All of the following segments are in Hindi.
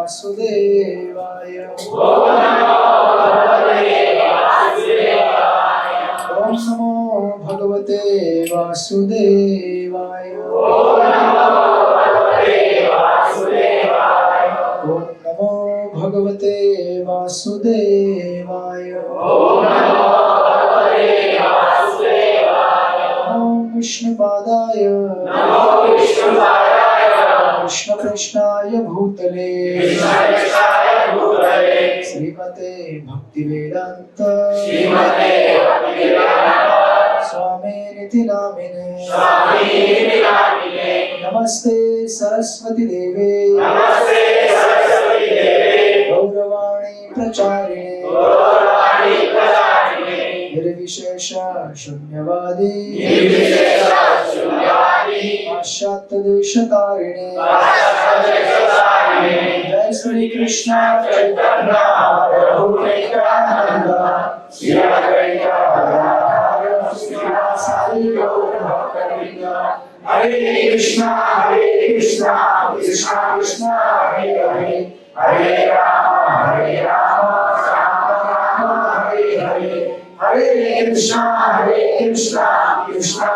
वासुदेवाय। ओम नमो भगवते वासुदेवाय। ओम नमो भगवते वासुदेवाय। ओम विष्णुपादाय कृष्ण कृष्णाय भूतले श्रीमते भक्तिवेदांत स्वामिनिति नामिने नमस्ते सरस्वती देवे गौरवाणी प्रचारिणे निर्विशेष शून्यवादी पाश्चात्य देशतारिणे। जय श्री कृष्ण चैतन्य प्रभु नित्यानंद श्री अद्वैत श्रीवासादि गौर भक्तवृंद। हरे कृष्णा कृष्णा कृष्णा हरे हरे हरे राम राम राम हरे हरे। हरे कृष्णा कृष्णा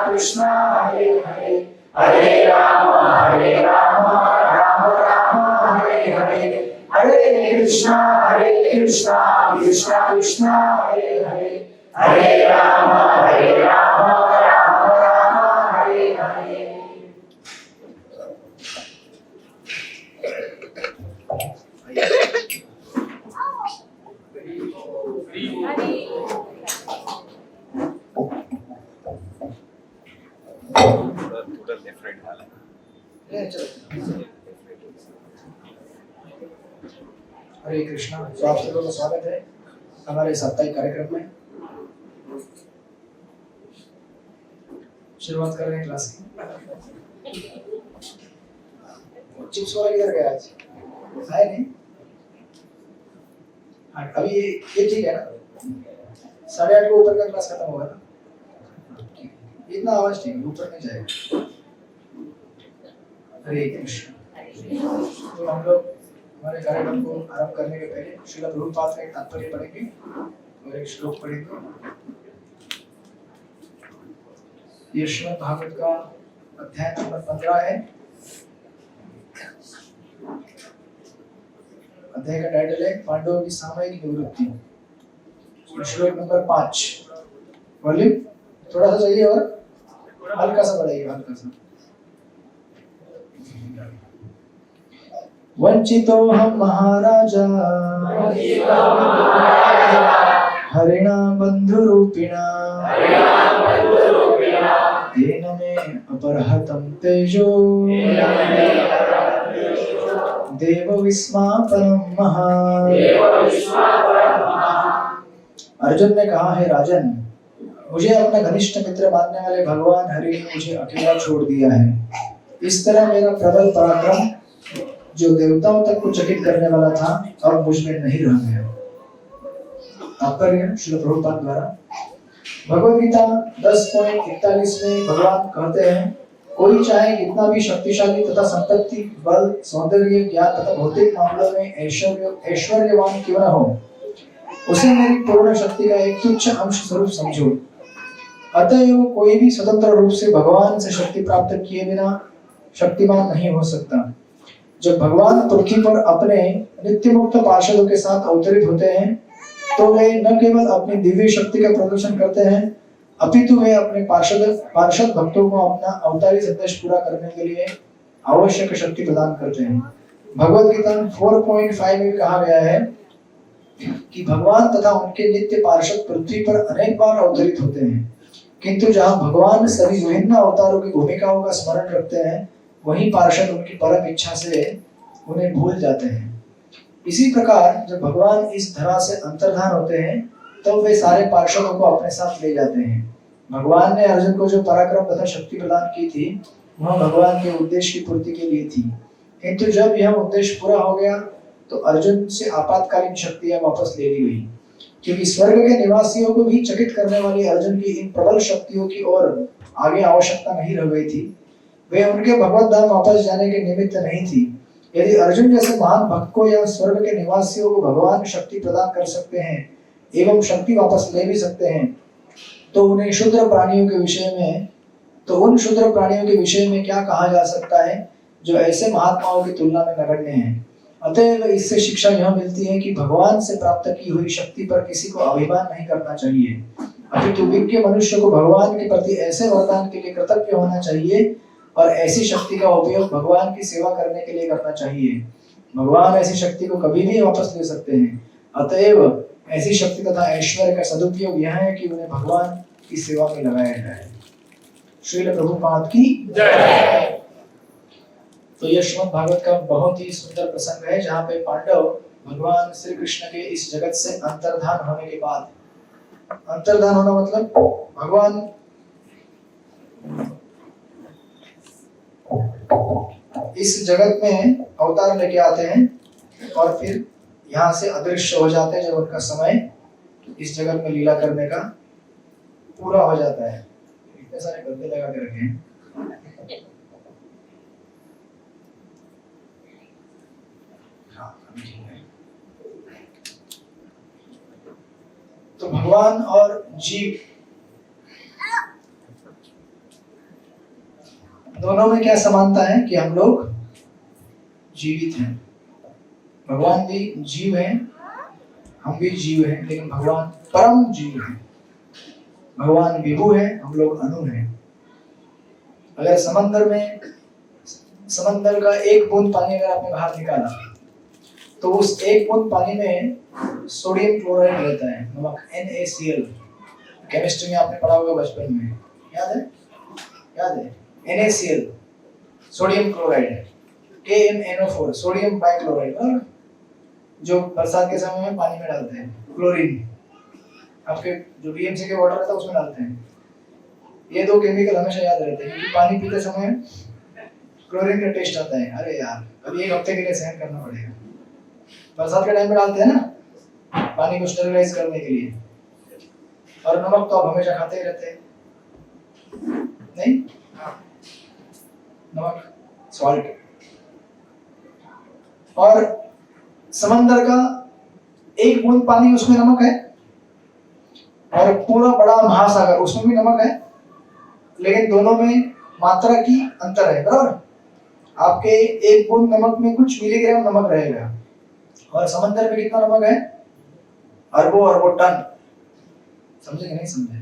कृष्णा हरे हरे हरे राम राम राम हरे हरे। हरे कृष्णा कृष्णा कृष्णा हरे हरे हरे राम राम राम हरे हरे। हरे कृष्णा। तो आप सबों का स्वागत है हमारे साप्ताहिक कार्यक्रम में। शुरुआत कर रहे हैं क्लास की। चिप्स वाला किधर गया आज? आए नहीं? हाँ, अभी ये ठीक है ना? 8:30 को ऊपर का क्लास खत्म होगा ना? इतना आवाज ठीक है, ऊपर नहीं जाएगा। हरे कृष्ण। तो हम लोग हमारे कार्यक्रम को आरंभ करने के पहले श्रील प्रभुपाद का एक तात्पर्य पढ़ेंगे और एक श्लोक पढ़ेंगे। ये श्रीमद् भागवत का अध्याय नंबर 15 है। अध्याय का टाइटल है पांडवों की सामयिक निवृत्ति। श्लोक नंबर 5। वॉल्यूम थोड़ा सा चाहिए और हल्का सा बढ़ाइए, हल्का सा। वंचितो हम महाराजा हरिणा बंधुरूपिणा येन मे अपरहतं तेजो देव विस्मापनं महा। अर्जुन ने कहा, है राजन, मुझे अपना घनिष्ठ मित्र मानने वाले भगवान हरि ने मुझे अकेला छोड़ दिया है। इस तरह मेरा प्रबल पराक्रम जो देवताओं तक को चकित करने वाला था अब मुझ में नहीं रह गया। तात्पर्य श्रील प्रभुपाद द्वारा भगवद गीता 10.41 में भगवान कहते हैं, कोई चाहे कितना भी शक्तिशाली तथा संपत्ति, बल, सौंदर्य, ज्ञान तथा भौतिक मामलों में ऐश्वर्यवान क्यों न हो, उसे मेरी पूर्ण शक्ति का एक तुच्छ अंश स्वरूप समझो। अतएव कोई भी स्वतंत्र रूप से भगवान से शक्ति प्राप्त किए बिना शक्तिमान नहीं हो सकता। जब भगवान पृथ्वी पर अपने नित्य मुक्त पार्षदों के साथ अवतरित होते हैं तो वे न केवल अपनी दिव्य शक्ति का प्रदर्शन करते हैं अपितु वे अपने पार्षद भक्तों को अपना अवतारी संदेश पूरा करने के लिए आवश्यक शक्ति प्रदान करते हैं। भगवद गीता 4.5 में कहा गया है कि भगवान तथा उनके नित्य पार्षद पृथ्वी पर अनेक बार अवतरित होते हैं, किंतु जहाँ भगवान सभी विभिन्न अवतारों की भूमिकाओं का स्मरण रखते हैं वहीं पार्षद उनकी परम इच्छा से उन्हें भूल जाते हैं। इसी प्रकार जब भगवान इस धरा से अंतर्धान होते हैं तो वे सारे पार्षदों को अपने साथ ले जाते हैं। भगवान ने अर्जुन को जो पराक्रम तथा शक्ति प्रदान की थी वह भगवान के उद्देश्य की पूर्ति के लिए थी, किंतु जब यह उद्देश्य पूरा हो गया तो अर्जुन से आपातकालीन शक्तियां वापस ले ली गई, क्योंकि स्वर्ग के निवासियों को भी चकित करने वाली अर्जुन की इन प्रबल शक्तियों की ओर आगे आवश्यकता नहीं रह गई थी। वे उनके भगवत धाम वापस जाने के निमित्त नहीं थी, यदि अर्जुन जैसे महान भक्त को या स्वर्ग के निवासियों को भगवान शक्ति प्रदान कर सकते हैं एवं शक्ति वापस ले भी सकते हैं, तो उन शूद्र प्राणियों के विषय में क्या कहा जा सकता है जो ऐसे महात्माओं की तुलना में नगण्य हैं। अतएव इससे शिक्षा यह मिलती है कि भगवान से प्राप्त की हुई शक्ति पर किसी को अभिमान नहीं करना चाहिए, अपितु विज्ञ मनुष्य को भगवान के प्रति ऐसे वरदान के लिए कृतज्ञ होना चाहिए और ऐसी शक्ति का उपयोग भगवान की सेवा करने के लिए करना चाहिए। भगवान ऐसी शक्ति को कभी भी वापस ले सकते हैं। अतएव ऐसी शक्ति तथा ऐश्वर्य का सदुपयोग यह है कि उन्हें भगवान की सेवा में लगाया जाए। श्रील प्रभुपाद की जय। तो यह श्रीमद् भागवत का बहुत ही सुंदर प्रसंग है, जहाँ पे पांडव भगवान श्री कृष्ण के इस जगत से अंतर्धान होने के बाद, अंतर्धान होना मतलब भगवान इस जगत में अवतार लेके आते हैं और फिर यहाँ से अदृश्य हो जाते हैं जब उनका समय इस जगत में लीला करने का पूरा हो जाता है। इतने सारे गद्दे लगा के रखे हैं। तो भगवान और जीव दोनों में क्या समानता है कि हम लोग जीवित हैं। भगवान भी जीव हैं, हम भी जीव हैं, लेकिन भगवान परम जीव हैं। भगवान विभु है, हम लोग अणु हैं। अगर समंदर का एक बूंद पानी अगर आपने बाहर निकाला तो उस एक बूंद पानी में सोडियम क्लोराइड रहता है, नमक NaCl। केमिस्ट्री में आपने पढ़ा होगा बचपन में, याद है NaCl सोडियम क्लोराइड है, KMnO4 सोडियम बाइक्लोराइड, और जो बरसात के समय में पानी में डालते हैं क्लोरीन, आपके जो BMC के वाटर रहता है उसमें डालते हैं। ये दो केमिकल हमेशा याद रहते हैं क्योंकि पानी पीते समय क्लोरीन का टेस्ट आता है। अरे यार अभी 1 हफ्ते के लिए सहन करना पड़ेगा। बरसात के टाइम में डालते हैं ना पानी को स्टेरिलाइज करने के लिए। और नमक तो आप हमेशा खाते ही रहते हैं, नहीं? नमक, सॉल्ट। और समंदर का एक बूंद पानी उसमें नमक है और पूरा बड़ा महासागर उसमें भी नमक है, लेकिन दोनों में मात्रा की अंतर है, बराबर? आपके एक बूंद नमक में कुछ मिलीग्राम नमक रहेगा और समंदर में कितना नमक है? अरबों टन। समझे कि नहीं समझे?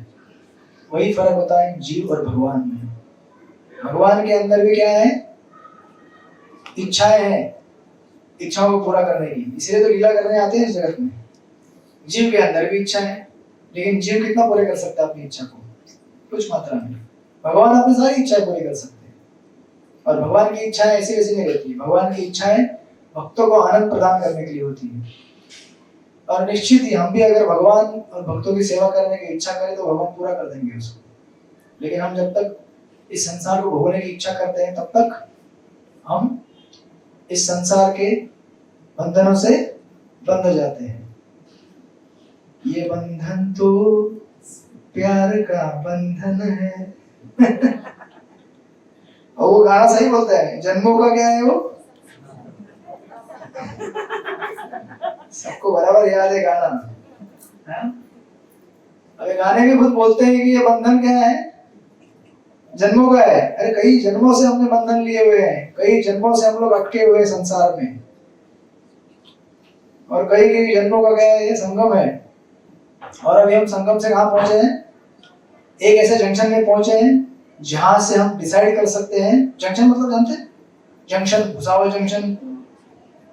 वही फर्क होता है जीव और भगवान में। भगवान के अंदर भी क्या है? इच्छाएं हैं, इच्छाओं को पूरा करने की, इसलिए तो लीला करने आते हैं इस जगत में। जीव के अंदर भी इच्छा है, लेकिन जीव कितना पूरे कर सकता है अपनी इच्छा को? कुछ मात्रा में। भगवान अपनी सारी इच्छाएं पूरी कर सकते हैं, और भगवान की इच्छाएं ऐसी वैसी नहीं रहती। भगवान की इच्छाएं भक्तों को आनंद प्रदान करने के लिए होती है। और निश्चित ही हम भी अगर भगवान और भक्तों की सेवा करने की इच्छा करें तो भगवान पूरा कर देंगे उसको। लेकिन हम जब तक इस संसार को भोगने की इच्छा करते हैं तब तक हम इस संसार के बंधनों से बंध जाते हैं। ये बंधन तो प्यार का बंधन है। और वो गाना सही बोलता है, जन्मों का क्या है वो? सबको बराबर याद है गाना, है? अरे गाने भी खुद बोलते हैं कि ये बंधन क्या है? जन्मों का है। अरे कई जन्मों से हमने बंधन लिए हुए हैं, कई जन्मों से हम लोग अटके हुए हैं संसार में, और कई जन्मों का क्या है? ये संगम है। और अभी हम संगम से कहाँ पहुंचे हैं? एक ऐसे जंक्शन में पहुंचे हैं जहां से हम डिसाइड कर सकते हैं। जंक्शन मतलब जानते हैं? जंक्शन, भुसावल जंक्शन,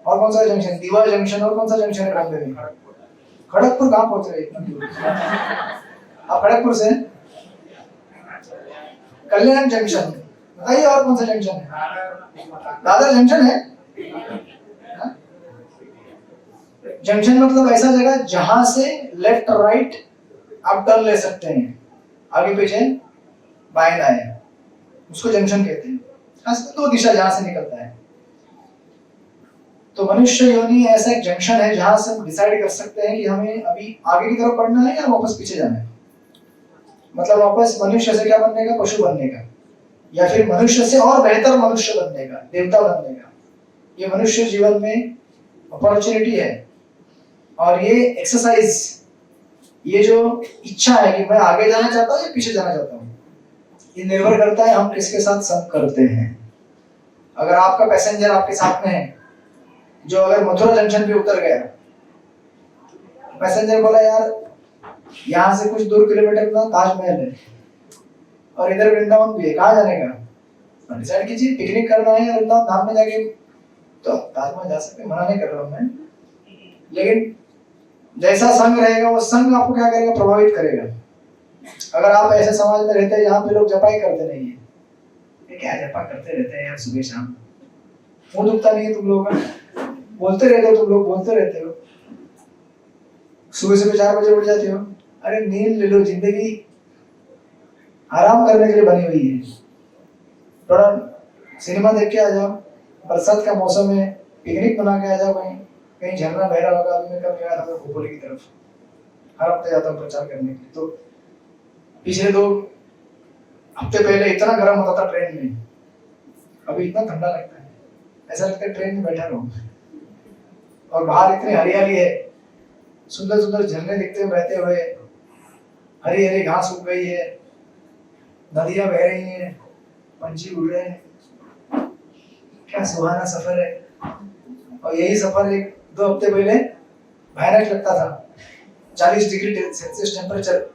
और कौन सा जंक्शन? दीवा जंक्शन, और कौन सा जंक्शन है बॉम्बे में? खड़गपुर। कहाँ पहुंच रहे हैं आप? खड़गपुर से कल्याण जंक्शन, बताइए और कौन सा जंक्शन है? दादर जंक्शन है। जंक्शन मतलब ऐसा जगह जहां से लेफ्ट राइट आप टर्न ले सकते हैं, आगे पीछे बाएं दाएं, उसको जंक्शन कहते हैं। दो दिशा जहां से निकलता है। तो मनुष्य योनि ऐसा एक जंक्शन है जहां से हम डिसाइड कर सकते हैं कि हमें अभी आगे की तरफ बढ़ना है या वापस पीछे जाना है। मतलब वापस मनुष्य से क्या बनने का? पशु बनने का, या फिर मनुष्य से और बेहतर मनुष्य बनने का, देवता बनने का। ये मनुष्य जीवन में अपॉर्चुनिटी है। और ये एक्सरसाइज, ये जो इच्छा है कि मैं आगे जाना चाहता हूँ या पीछे जाना चाहता हूँ, ये निर्भर करता है हम किसके साथ संग करते हैं। अगर आपका पैसेंजर आपके साथ में है, जो अगर मथुरा जंक्शन पे उतर गया, पैसेंजर बोला यार यहाँ से कुछ दूर किलोमीटर का ताजमहल है और इधर वृंदावन भी है, कहाँ जाने का, डिसाइड कीजिए। पिकनिक करना है वृंदावन धाम में जाके, तो ताजमहल जा सकते, मना नहीं कर रहा हूँ मैं, लेकिन जैसा संग रहेगा वो संग आपको क्या करेगा, प्रभावित करेगा। अगर आप ऐसे समाज में रहते हैं जहाँ पे लोग जपाई करते नहीं है, ये क्या जपा करते रहते हैं यार सुबह शाम, मुंह दुखता नहीं है तुम लोगों का, बोलते रहते हो तुम लोग, बोलते रहते हो, सुबह सुबह 4 बजे उठ जाते हो। अरे नींद ले लो, जिंदगी आराम करने के लिए बनी हुई है। थोड़ा सिनेमा देख के आ जाओ, बरसात का मौसम है, पिकनिक बना के आ जाओ, कहीं कहीं झरना बह रहा होगा। अभी मैं कल गया था खोपोली की तरफ, हर हफ्ते जाता हूँ प्रचार करने के लिए। तो पिछले 2 हफ्ते पहले इतना गर्म होता था ट्रेन में, अभी इतना ठंडा लगता है, ऐसा लगता है ट्रेन में बैठा रहूं। और बाहर इतनी हरियाली है, सुंदर सुंदर झरने दिखते हुए बहते हुए, हरी हरी घास उग गई है, नदियां बह रही हैं, पंछी उड़ रहे हैं, क्या सुहाना सफर है। और यही सफर 1-2 हफ्ते पहले भयानक लगता था, 40 डिग्री सेल्सियस टेम्परेचर,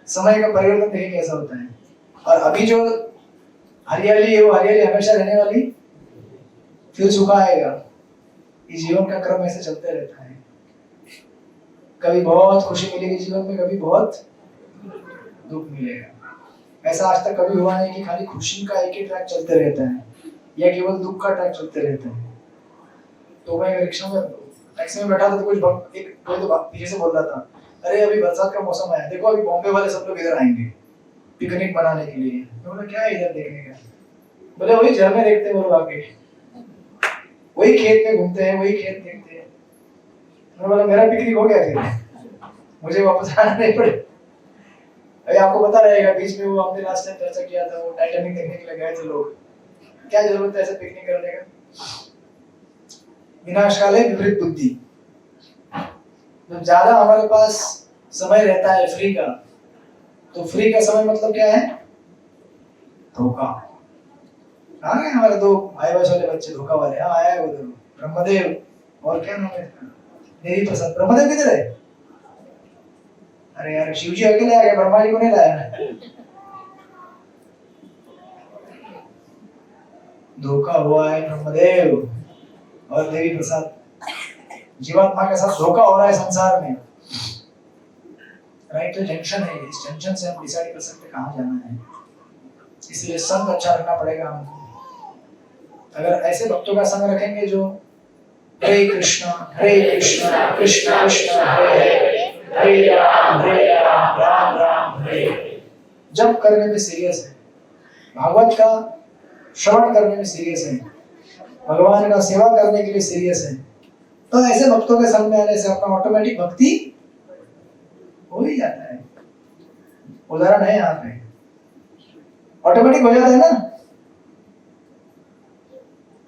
समय का परिवर्तन देखिए कैसा होता है। और अभी जो हरियाली है वो हरियाली हमेशा रहने वाली, फिर सूखा आएगा। ये जीवन का क्रम ऐसे चलते रहता है, कभी बहुत खुशी मिलेगी जीवन में, कभी बहुत दुख मिलेगा। ऐसा आज तक कभी हुआ नहीं कि खाली खुशी का एक ही ट्रैक चलते रहता है या केवल दुख का ट्रैक चलते रहता है। तो मैं रिक्शा में टैक्सी में बैठा था, तो कोई तो पीछे से बोल रहा था, अरे अभी बरसात का मौसम आया, देखो अभी बॉम्बे वाले सब लोग इधर आएंगे पिकनिक मनाने के लिए। मैं बोला क्या है इधर देखने का, बोले वही झरने देखते हैं वो लोग आके, वही खेत में घूमते हैं, वही खेत देखते हैं। मैं बोला मेरा पिकनिक हो गया फिर, मुझे वापस आना नहीं पड़े। अभी आपको पता रहेगा, बीच में वो हमने लास्ट टाइम चर्चा किया था, वो टाइटैनिक देखने के लिए गए थे लोग, क्या जरूरत है ऐसे पिकनिक करने का। विनाशकाले विपरीत बुद्धि। जब ज्यादा हमारे पास समय रहता है फ्री का, तो फ्री का समय मतलब क्या है, धोखा। आ गए हमारे 2 भाई वाले बच्चे धोखा वाले, हाँ आया है उधर ब्रह्मदेव और क्या नाम है, देवी प्रसाद। ब्रह्मदेव किधर है? अरे यार शिव जी अकेले आ गए, ब्रह्मा जी को नहीं लाया। धोखा हुआ है ब्रह्मदेव और देवी प्रसाद, जीवात्मा के साथ धोखा हो रहा है संसार में। राइट, तो जंक्शन है, इस जंक्शन से हम डिसाइड कर सकते हैं कहाँ जाना है। इसलिए संग अच्छा रखना पड़ेगा हमको। अगर ऐसे भक्तों का संग रखेंगे जो हरे कृष्णा कृष्ण कृष्ण हरे हरे, हरे राम राम राम हरे। जप करने में सीरियस है, भागवत का श्रवण करने में सीरियस है, भगवान का सेवा करने के लिए सीरियस है, तो ऐसे भक्तों के संग में आने से अपना ऑटोमेटिक भक्ति हो ही जाता है। उदाहरण है यहाँ पे, ऑटोमेटिक हो जाता है ना।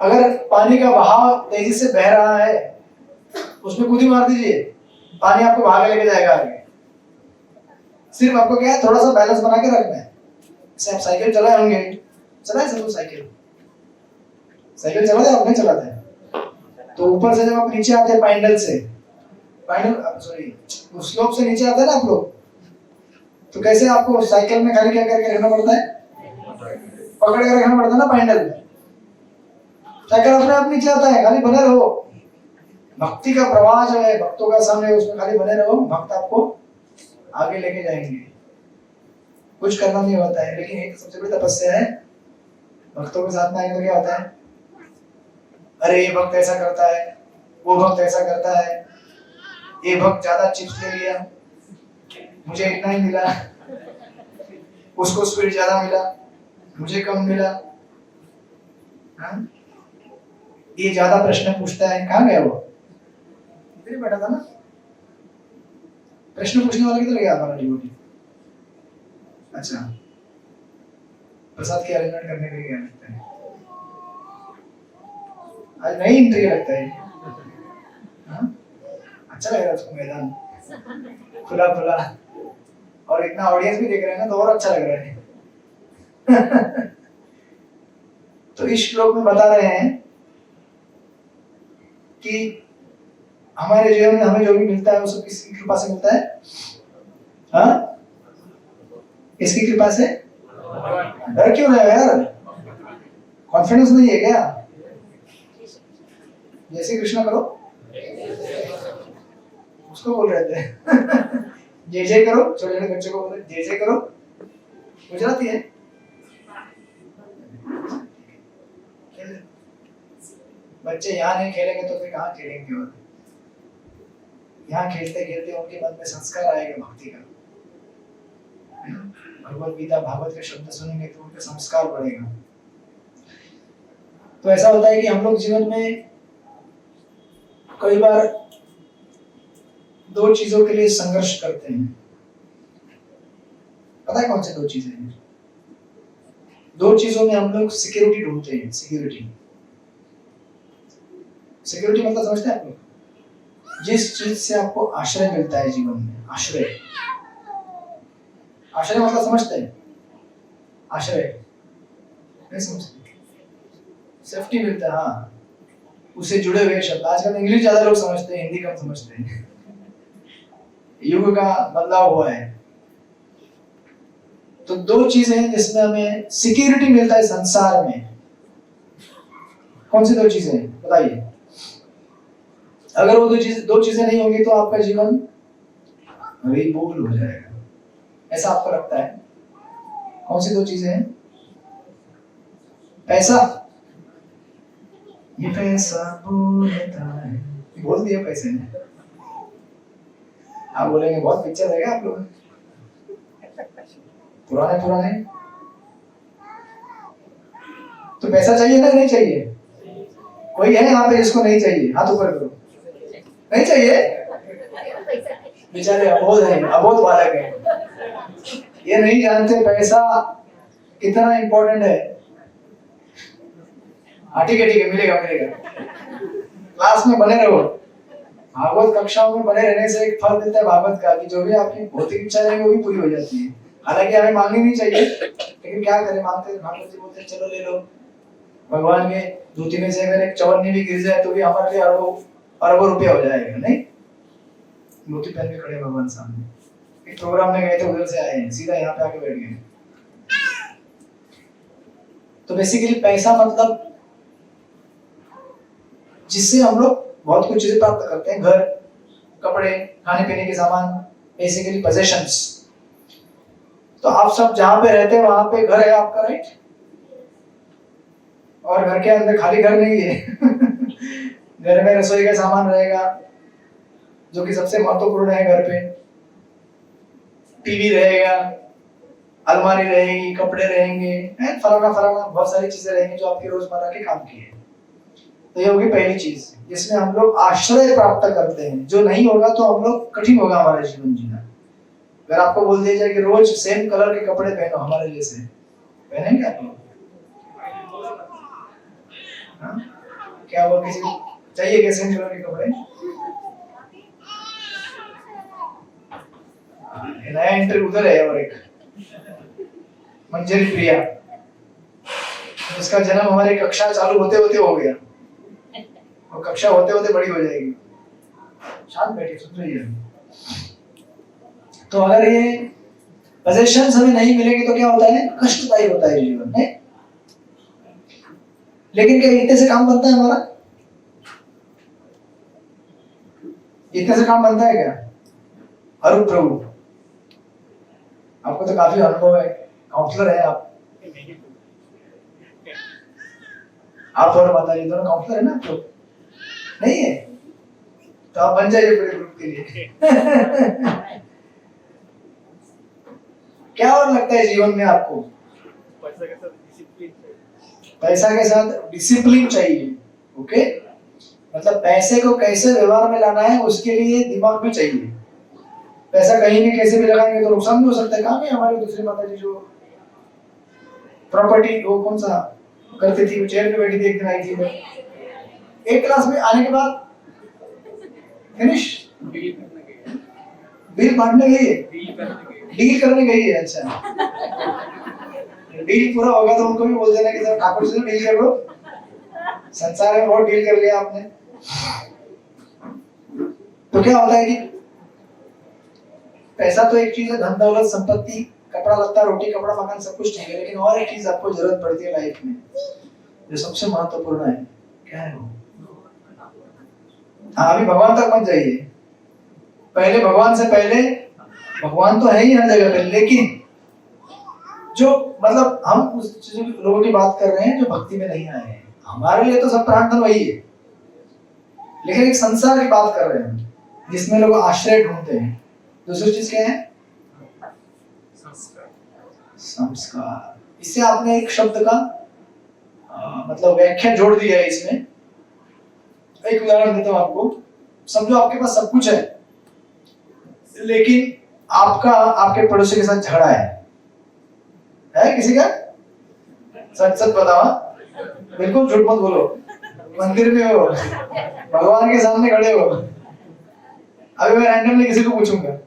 अगर पानी का बहाव तेजी से बह रहा है, उसमें कूदी मार दीजिए, पानी आपको भाग लेके जाएगा आगे। सिर्फ आपको क्या है, थोड़ा सा बैलेंस बना के रखना है। जैसे आप साइकिल चलाए होंगे, चलाए सब साइकिल चलाते हैं, आप नहीं चलाते हैं, तो ऊपर से जब आप नीचे आते हैं पैडल से, उस स्लोप से नीचे आते हैं ना आप लोग, तो कैसे आपको साइकिल में खाली क्या करके रखना पड़ता है, पकड़ के रखना पड़ता है ना पैडल। साइकिल अपने आप नीचे आता है, खाली बने रहो। भक्ति का प्रवाह जो है, भक्तों का संग है, उसमें खाली बने रहो, भक्त आपको आगे लेके जाएंगे। कुछ करना नहीं होता है, लेकिन एक सबसे बड़ी तपस्या है, भक्तों के साथ में आगे तो क्या होता है, अरे ये भक्त ऐसा करता है, वो भक्त ऐसा करता है, ये भक्त ज्यादा चिप्स ले लिया, मुझे इतना ही मिला, उसको स्पीड ज्यादा मिला, मुझे कम मिला। हाँ? ये ज्यादा प्रश्न पूछता है, कहाँ गया वो, इधर बैठा था ना। प्रश्न पूछने वाला किधर गया हमारा डिवोटी? अच्छा, प्रसाद की अरेंजमेंट करने के लिए गया लगता है। आज नई एंट्री लगता है। हाँ? अच्छा लग रहा है उसको मैदान खुला खुला, और इतना ऑडियंस भी देख रहे हैं ना, तो और अच्छा लग रहा है। तो इस श्लोक में बता रहे हैं कि हमारे जीवन में हमें जो भी मिलता है वो सब किसकी कृपा से मिलता है? हाँ? किसकी कृपा से? डर क्यों रहे हो यार? कॉन्फिडेंस नहीं है क्या? जय श्री कृष्ण करो, उसको बोल रहे थे। जय जय करो, छोटे छोटे बच्चों को बोले जय जय करो, गुजराती है। बच्चे यहाँ नहीं खेलेंगे तो फिर कहाँ खेलेंगे? और यहाँ खेलते खेलते उनके मन में संस्कार आएगा भक्ति का। भगवत गीता भागवत के शब्द सुनेंगे तो उनका संस्कार बढ़ेगा। तो ऐसा होता है कि हम लोग जीवन में कई बार दो चीजों के लिए संघर्ष करते हैं। पता है कौन सी दो चीजें हैं? दो चीजों में हम लोग सिक्योरिटी ढूंढते हैं। सिक्योरिटी मतलब समझते हैं आप लोग? जिस चीज से आपको आश्रय मिलता है जीवन में, आश्रय मतलब समझते हैं? आश्रय नहीं समझते? सेफ्टी मिलता है, हाँ, उससे जुड़े हुए शब्द। आजकल इंग्लिश ज्यादा लोग समझते हैं, हिंदी कम समझते हैं। युग का बदलाव हुआ है। तो दो चीजें हैं जिसमें हमें सिक्योरिटी मिलता है संसार में। कौन सी दो चीजें बताइए? अगर वो दो चीजें नहीं होंगी तो आपका जीवन बोल हो जाएगा, ऐसा आपको लगता है? कौन सी दो चीजें हैं? पैसा, ये पैसा बोलता है, बोल दिया पैसे ने। आप बोलेंगे बहुत पिक्चर है क्या आप लोग? पुराने तो पैसा चाहिए ना, नहीं चाहिए? कोई है यहाँ पे जिसको नहीं चाहिए? हाथ ऊपर करो। नहीं चाहिए? बेचारे अबोध बालक है, ये नहीं जानते पैसा कितना इंपॉर्टेंट है। हाँ ठीक है मिलेगा। क्लास में बने रहो, भागवत कक्षाओं में बने रहने से एक फल मिलता है भागवत का, कि जो भी आपकी भौतिक इच्छा रहेगी वो भी पूरी हो जाती है। हालांकि हमें मांगनी नहीं चाहिए, लेकिन क्या करें, मांगते भागवत जी बोलते हैं चलो ले लो। भगवान के धोती में से अगर एक चवन्नी भी गिर जाए तो भी हमारे लिए अरबों रुपया हो जाएगा। नहीं, धोती पहन के खड़े भगवान सामने। एक प्रोग्राम में गए थे, उधर से आए हैं, सीधा यहाँ पे आके बैठ गए। तो बेसिकली पैसा मतलब जिससे हम लोग बहुत कुछ चीजें प्राप्त करते हैं, घर, कपड़े, खाने पीने के सामान, बेसिकली पोजेशंस। तो आप सब जहां पे रहते हैं वहां पे घर है आपका, राइट? और घर के अंदर खाली घर नहीं है। घर में रसोई का सामान रहेगा जो कि सबसे महत्वपूर्ण है घर पे, टीवी रहेगा, अलमारी रहेगी, कपड़े रहेंगे, फलाना बहुत सारी चीजें रहेंगी जो आपकी रोजमर्रा के काम की है। तो ये होगी पहली चीज जिसमें हम लोग आश्रय प्राप्त करते हैं। जो नहीं होगा तो हम लोग कठिन होगा हमारा जीवन जीना। अगर आपको बोल दिया जाए कि रोज सेम कलर के कपड़े पहनो, हमारे जैसे पहनेंगे आप लोग? क्या वो किसी चाहिए क्या सेम कलर के कपड़े? नया एंट्री उधर है, और एक मंजरी प्रिया, जिसका जन्म हमारे कक्षा चालू होते होते हो गया, और कक्षा होते होते बड़ी हो जाएगी। शांत बैठिए, सुन रही है। तो अगर ये पोजेशंस हमें नहीं मिलेंगे तो क्या होता है? कष्टदायी होता है जीवन में। लेकिन क्या इतने से काम बनता है हमारा? इतने से काम बनता है क्या? अरुण प्रभु, आपको तो काफी अनुभव है, काउंसलर है आप और माता जी दोनों काउंसलर है ना आप लोग? नहीं है तो आप बन जाइए पूरे ग्रुप के लिए। क्या और लगता है जीवन में आपको? पैसा के साथ डिसिप्लिन चाहिए। ओके, मतलब पैसे को कैसे व्यवहार में लाना है उसके लिए दिमाग भी चाहिए। पैसा कहीं भी कैसे भी लगाएंगे तो नुकसान भी हो सकता है। कहाँ है हमारी दूसरी माता जी जो प्रॉपर्टी वो कौन सा करती थी, चेयर पे बैठी थी, एक दिन आई थी, एक क्लास में आने के बाद फिनिश, बिल बांटने गई है, डील करने गई है। अच्छा, डील पूरा होगा तो उनको भी बोल देना कि सर ठाकुर से डील कर लो, संसार में बहुत डील कर लिया आपने। तो क्या होता है कि पैसा तो एक चीज है, धन दौलत संपत्ति कपड़ा लत्ता रोटी कपड़ा मकान सब कुछ ठीक है, लेकिन और एक चीज आपको जरूरत पड़ती है लाइफ में जो सबसे महत्वपूर्ण है। क्या है वो? हाँ, अभी भगवान तक मत जाइए, पहले भगवान से पहले, भगवान तो है ही हर जगह पे, लेकिन जो मतलब हम उस लोगों की बात कर रहे हैं जो भक्ति में नहीं आए हैं। हमारे लिए तो सब प्रार्थना वही है, लेकिन एक संसार की बात कर रहे हैं जिसमें लोग आश्रय ढूंढते हैं। दूसरी चीज क्या है? संस्कार। इससे आपने एक शब्द का मतलब व्याख्या जोड़ दी है इसमें। एक उदाहरण देता हूं आपको। समझो आपके पास सब कुछ है, लेकिन आपका आपके पड़ोसी के साथ झगड़ा है किसी का? सच सच बताओ, बिल्कुल झूठ मत बोलो। मंदिर में हो, भगवान के सामने खड़े हो, अभी मैं रैंडमली किसी को पूछूंगा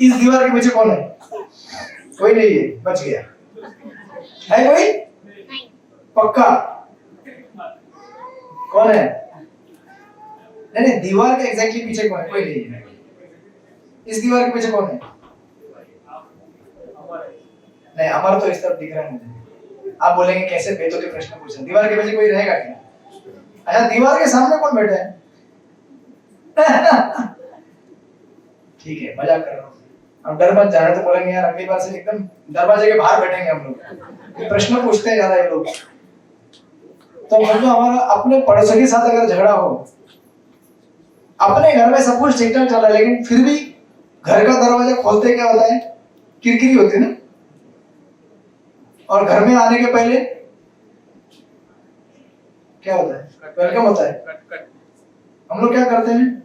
इस दीवार के पीछे कौन है? कोई नहीं है, बच गया। है कोई? पक्का? कौन है? नहीं, दीवार के एग्जैक्टली पीछे कौन है? कोई नहीं है। इस दीवार के पीछे कौन है? नहीं, हमारा तो इस तरफ दिख रहा है मुझे। आप बोलेंगे कैसे बेतुके प्रश्न पूछे, दीवार के पीछे कोई रहेगा क्या? अच्छा, दीवार के सामने कौन बैठा है? ठीक है, मजाक कर रहा हूँ। अब डर मत जाना, तो बोलेंगे यार अगली बार से एकदम दरवाजे के बाहर बैठेंगे हम लोग, ये प्रश्न पूछते हैं ज्यादा ये लोग। तो मतलब हमारा अपने पड़ोसी के साथ अगर झगड़ा हो, अपने घर में सब कुछ ठीक ठाक चल रहा है, लेकिन फिर भी घर का दरवाजा खोलते क्या होता है? किरकिरी होती है ना। और घर में आने के पहले क्या होता है? वेलकम होता है। हम लोग क्या करते हैं?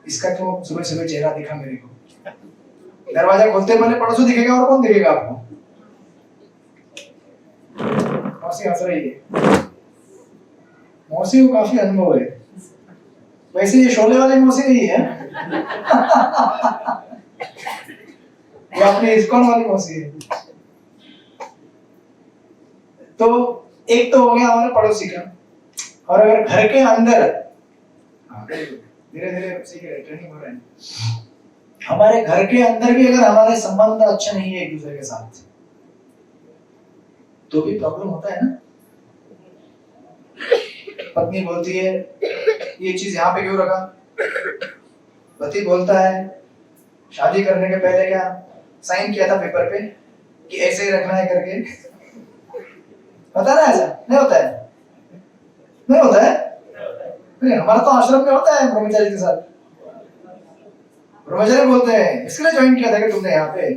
इसका तो सुबह सुबह चेहरा दिखा मेरे को। दरवाजा खोलते पहले पड़ोसी दिखेगा, और कौन दिखेगा आपको? मौसी हंस रही है। मौसी को काफी अनुभव है। वैसे ये शोले वाली मौसी नहीं है ये अपनी इस्कॉन वाली मौसी है। तो एक तो हो गया हमारे पड़ोसी का। और अगर घर के अंदर, धीरे धीरे सीख रहे, ट्रेनिंग हो रहा है, हमारे घर के अंदर भी अगर हमारे संबंध अच्छे नहीं है एक दूसरे के साथ, तो भी प्रॉब्लम होता है ना। पत्नी बोलती है ये चीज यहाँ पे क्यों रखा? पति बोलता है शादी करने के पहले क्या साइन किया था पेपर पे कि ऐसे ही रखना है करके। पता ना, ऐसा नहीं होता है? नहीं होता है? नहीं, हमारा तो आश्रम में होता है ब्रह्मचारी के साथ। ब्रह्मचारी बोलते हैं इसलिए ज्वाइन किया था कि तुमने यहाँ पे,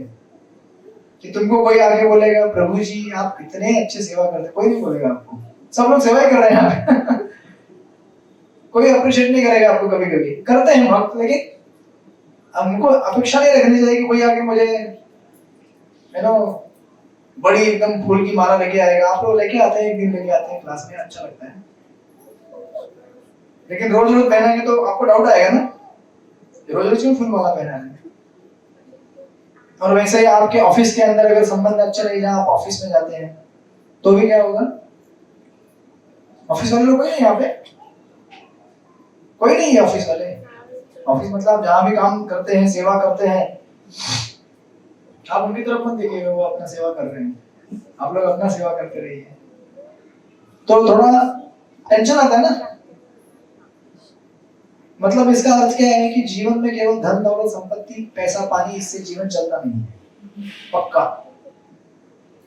कि तुमको कोई आगे बोलेगा प्रभु जी आप इतने अच्छे सेवा करते, कोई नहीं बोलेगा आपको। सब लोग सेवा ही कर रहे हैं यहाँ पे कोई अप्रिशिएट नहीं करेगा आपको। कभी कभी करते हैं भक्त, लेकिन हमको अपेक्षा नहीं रखनी चाहिए कि कोई आगे मुझे बड़ी एकदम फूल की माला लेके आएगा। आप लोग लेके आते हैं, एक दिन लेके आते हैं क्लास में, अच्छा लगता है, लेकिन रोज रोज पहनेंगे तो आपको डाउट आएगा ना, रोज रोज क्यों फूल माला पहना है। और वैसे ही आपके ऑफिस के अंदर अगर संबंध अच्छे नहीं, जहाँ आप ऑफिस में जाते हैं तो भी क्या होगा? ऑफिस वाले लोग कोई नहीं, यहाँ पे कोई नहीं है ऑफिस वाले। ऑफिस मतलब जहाँ भी काम करते हैं, सेवा करते हैं, आप उनकी तरफ मत देखिएगा, वो अपना सेवा कर रहे हैं, आप लोग अपना सेवा करते रहिए। तो थोड़ा टेंशन आता है ना। मतलब इसका अर्थ क्या है कि जीवन में केवल धन दौलत संपत्ति पैसा पानी, इससे जीवन चलता नहीं है पक्का।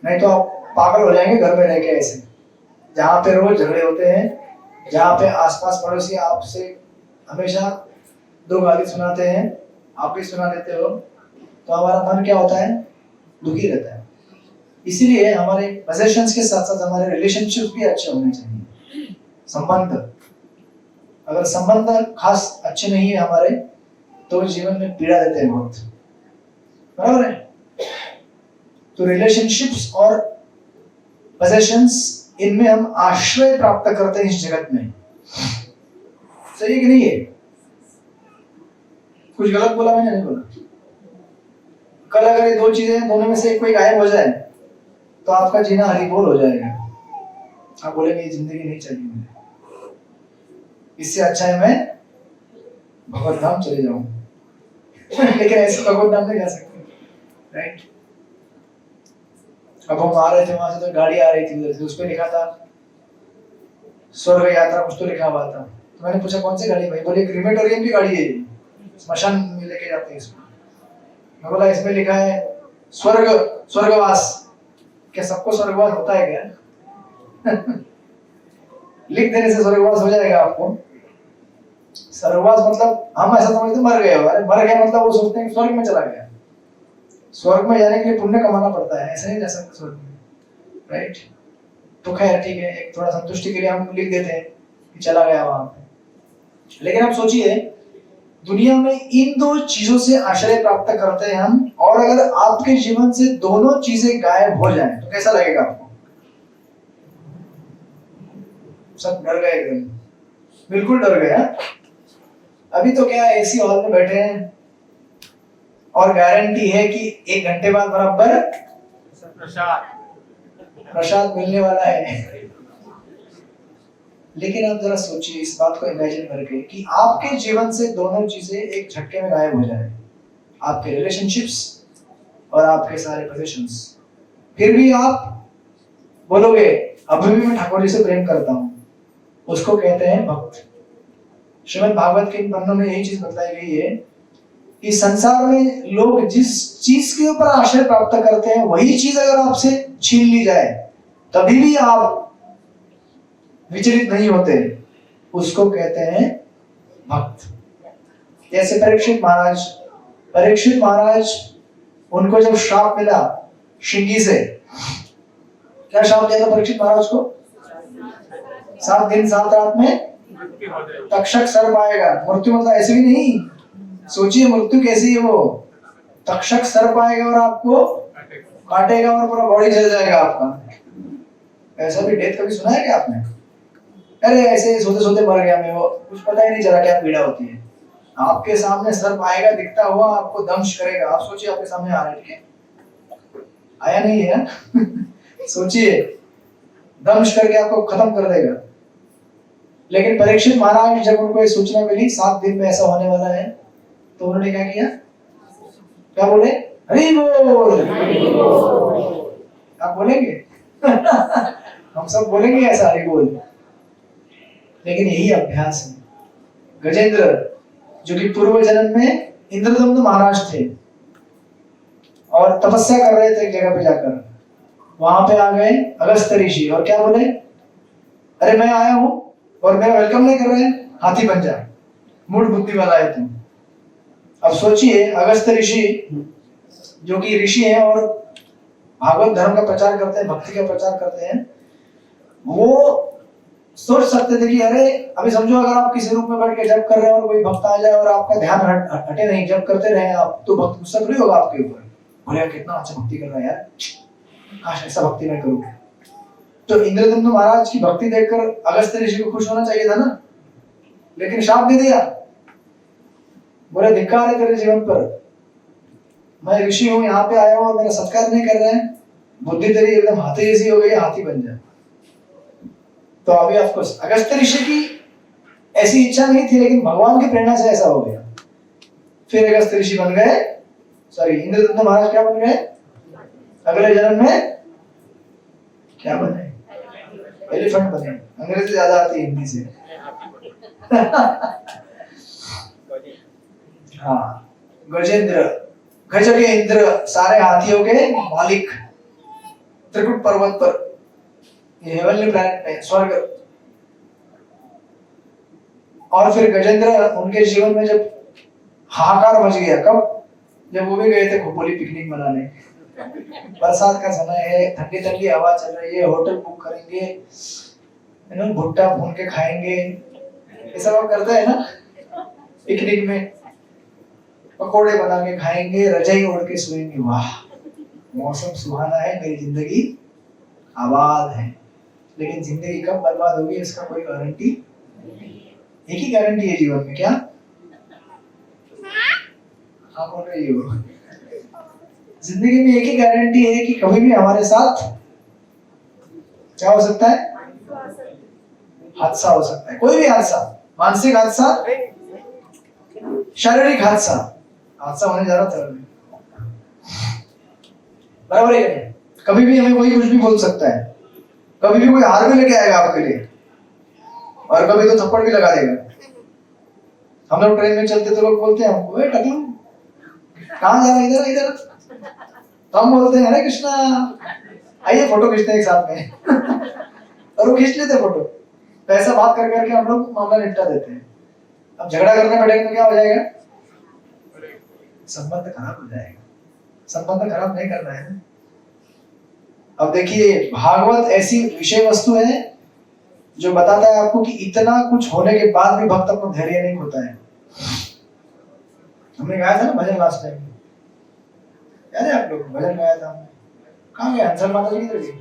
नहीं तो आप पागल हो जाएंगे घर में रह के ऐसे, जहाँ पे रोज झगड़े होते हैं, जहाँ पे आसपास पड़ोसी आपसे हमेशा दो गाली सुनाते हैं, आप भी सुना देते हो, तो हमारा मन क्या होता है? दुखी रहता है। इसीलिए हमारे पोजेशंस के साथ साथ हमारे रिलेशनशिप भी अच्छे होने चाहिए। संबंध, अगर संबंध खास अच्छे नहीं है हमारे, तो जीवन में पीड़ा देते हैं बहुत, बराबर है? तो रिलेशनशिप्स और possessions, इनमें हम आश्रय प्राप्त करते हैं इस जगत में। सही है कि नहीं है? कुछ गलत बोला मैंने? नहीं बोला। कल अगर ये दो चीजें दोनों में से कोई गायब हो जाए तो आपका जीना हरी बोल हो जाएगा। आप बोलेंगे ये जिंदगी नहीं चली मुझे, इससे अच्छा है मैं भगवत धाम चले जाऊं। लेकिन ऐसे भगवत धाम नहीं जा सकते, राइट? अब हम आ रहे थे वहां से तो गाड़ी आ रही थी उधर से, उस पर लिखा था स्वर्ग यात्रा, कुछ तो लिखा हुआ था। तो मैंने पूछा कौन सी गाड़ी? भाई बोले क्रीमेटोरियम की गाड़ी है, स्मशान में लेके जाते हैं इसको। मैं बोला इसमें लिखा है स्वर्गवास, क्या सबको स्वर्गवास होता है क्या? लिख देने से स्वर्गवास हो जाएगा आपको? स्वर्गवास मतलब हम ऐसा समझते मर गए हो। अरे मर गया मतलब वो सोचते हैं कि स्वर्ग में चला गया। स्वर्ग में जाने के लिए पुण्य कमाना पड़ता है, ऐसे नहीं जा सकते स्वर्ग में, राइट? तो खैर ठीक है, एक थोड़ा संतुष्टि के लिए हम लिख देते हैं कि चला गया वहां पे। लेकिन आप सोचिए, दुनिया में इन दो चीजों से आश्रय प्राप्त करते हैं हम, और अगर आपके जीवन से दोनों चीजें गायब हो जाएं तो कैसा लगेगा आपको? सब डर गए एकदम, बिल्कुल डर गए। अभी तो क्या एसी हॉल में बैठे हैं और गारंटी है कि 1 घंटे बाद बराबर प्रसाद मिलने वाला है। लेकिन आप जरा सोचिए इस बात को इमेजिन करके कि आपके जीवन से दोनों चीजें एक झटके में गायब हो जाए, आपके रिलेशनशिप्स और आपके सारे पोजीशंस। फिर भी आप बोलोगे अभी भी मैं ठाकुर जी से प्रेम करता हूं, उसको कहते हैं भक्त। श्रीमद् भागवत के इन पन्नों में यही चीज बताई गई है कि संसार में लोग जिस चीज के ऊपर आश्रय प्राप्त करते हैं वही चीज अगर आपसे छीन ली जाए तभी भी आप विचलित नहीं होते, उसको कहते हैं भक्त। जैसे परीक्षित महाराज उनको जब श्राप मिला शिंगी से, क्या श्राप दिया था परीक्षित महाराज को? 7 दिन 7 रात में तक्षक सर्प आएगा। मृत्यु मतलब ऐसे भी नहीं, सोचिए मृत्यु कैसी है। वो तक्षक सर्प आएगा और आपको काटेगा और पूरा बॉडी जल जाएगा आपका। ऐसा भी डेथ कभी सुना है क्या आपने? अरे ऐसे सोते सोते मर गया मैं, वो कुछ पता ही नहीं चला क्या पीड़ा होती है। आपके सामने सर्प आएगा दिखता हुआ, आपको दंश करेगा। आप सोचिए आपके सामने आ रहा है, ठीक है, आया नहीं है? सोचिए दंश करके आपको खत्म कर देगा। लेकिन परीक्षित महाराज जब उनको ये सूचना मिली 7 दिन में ऐसा होने वाला है, तो उन्होंने क्या किया? क्या बोले? हरि बोल। आप बोलेंगे? हम सब बोलेंगे ऐसा हरि बोल। लेकिन यही अभ्यास है। गजेंद्र जो कि पूर्व जन्म में इंद्रदम्न महाराज थे और तपस्या कर रहे थे एक जगह पे जाकर, वहां पे आ गए अगस्त्य ऋषि और क्या बोले? अरे मैं आया हूं और मेरा वेलकम नहीं कर रहे हैं, हाथी बन जा, मूड बुद्धि वाला है तुम। अब सोचिए अगस्त्य ऋषि जो कि ऋषि हैं और भागवत धर्म का प्रचार करते हैं, भक्ति का प्रचार करते हैं, वो सोच सकते थे कि अरे अभी समझो अगर आप किसी रूप में बैठ के जप कर रहे हैं और कोई भक्त आ जाए और आपका ध्यान हटे नहीं, जप करते रहे आप, तो भक्त गुस्सा थोड़ी होगा आपके ऊपर, बोले कितना अच्छा भक्ति कर रहा है यार, काश ऐसा भक्ति मैं करूं। तो इंद्रदम्न महाराज की भक्ति देखकर अगस्त्य ऋषि को खुश होना चाहिए था ना, लेकिन शाप दे दिया। बोले धिक्कार है तेरे जीवन पर, मैं ऋषि हूं, यहाँ पे आया हूं और मेरा सत्कार नहीं कर रहे हैं, बुद्धि तेरी एकदम हाथी जैसी हो गई, हाथी बन जा। तो अभी आपको अगस्त्य ऋषि की ऐसी इच्छा नहीं थी, लेकिन भगवान की प्रेरणा से ऐसा हो गया। फिर अगस्त्य ऋषि बन गए, सॉरी इंद्रदम्न महाराज क्या बन गए? अगले जन्म में क्या बने? एलिफेंट बने। अंग्रेजी ज्यादा आती है हिंदी से। हाँ, गजेंद्र, गज के इंद्र, सारे हाथियों के मालिक, त्रिकुट पर्वत पर, ये हेवनली प्लैनेट है, स्वर्ग। और फिर गजेंद्र उनके जीवन में जब हाहाकार मच गया, कब? जब वो भी गए थे खोपोली पिकनिक मनाने, बरसात का समय है, ठंडी ठंडी हवा चल रही है, होटल बुक करेंगे, भुट्टा भून के खाएंगे, ये सब करते हैं ना पिकनिक में, पकोड़े बना के खाएंगे, रजाई ओढ़ के सोएंगे। वाह मौसम सुहाना है, मेरी जिंदगी आबाद हैं, लेकिन जिंदगी कब बर्बाद होगी इसका कोई गारंटी। एक ही गारंटी है जीवन में, क्या? आप बोल रही हो? जिंदगी में एक ही गारंटी है कि कभी भी हमारे साथ क्या हो सकता है? हादसा हो सकता है, कोई भी हादसा, मानसिक हादसा, शारीरिक हादसा, हादसा होने जा रहा था बराबर है। कभी भी हमें कोई कुछ भी बोल सकता है, कभी भी कोई हार भी लेके आएगा आपके लिए, और कभी तो थप्पड़ भी लगा देगा। हम लोग ट्रेन में चलते तो लोग बोलते हैं हमको, ए टकलू कहाँ जा रहा है? इधर इधर। तो हम बोलते हैं हरे कृष्णा, आइए फोटो खींचते हैं एक साथ में और वो खींच लेते फोटो। तो ऐसा बात कर करके हम लोग मामला निपटा देते हैं। अब झगड़ा करने बैठेंगे तो क्या हो जाएगा? संबंध खराब हो जाएगा। संबंध खराब नहीं करना है ना। अब देखिए, भागवत ऐसी विषय वस्तु है जो बताता है आपको कि इतना कुछ होने के बाद भी भक्त अपना धैर्य नहीं खोता है। हमने गाया था ना भजन लास्ट टाइम, याद है आप लोग? भजन गाया था हमने। कहाँ गए हंसल माता जी? किधर गई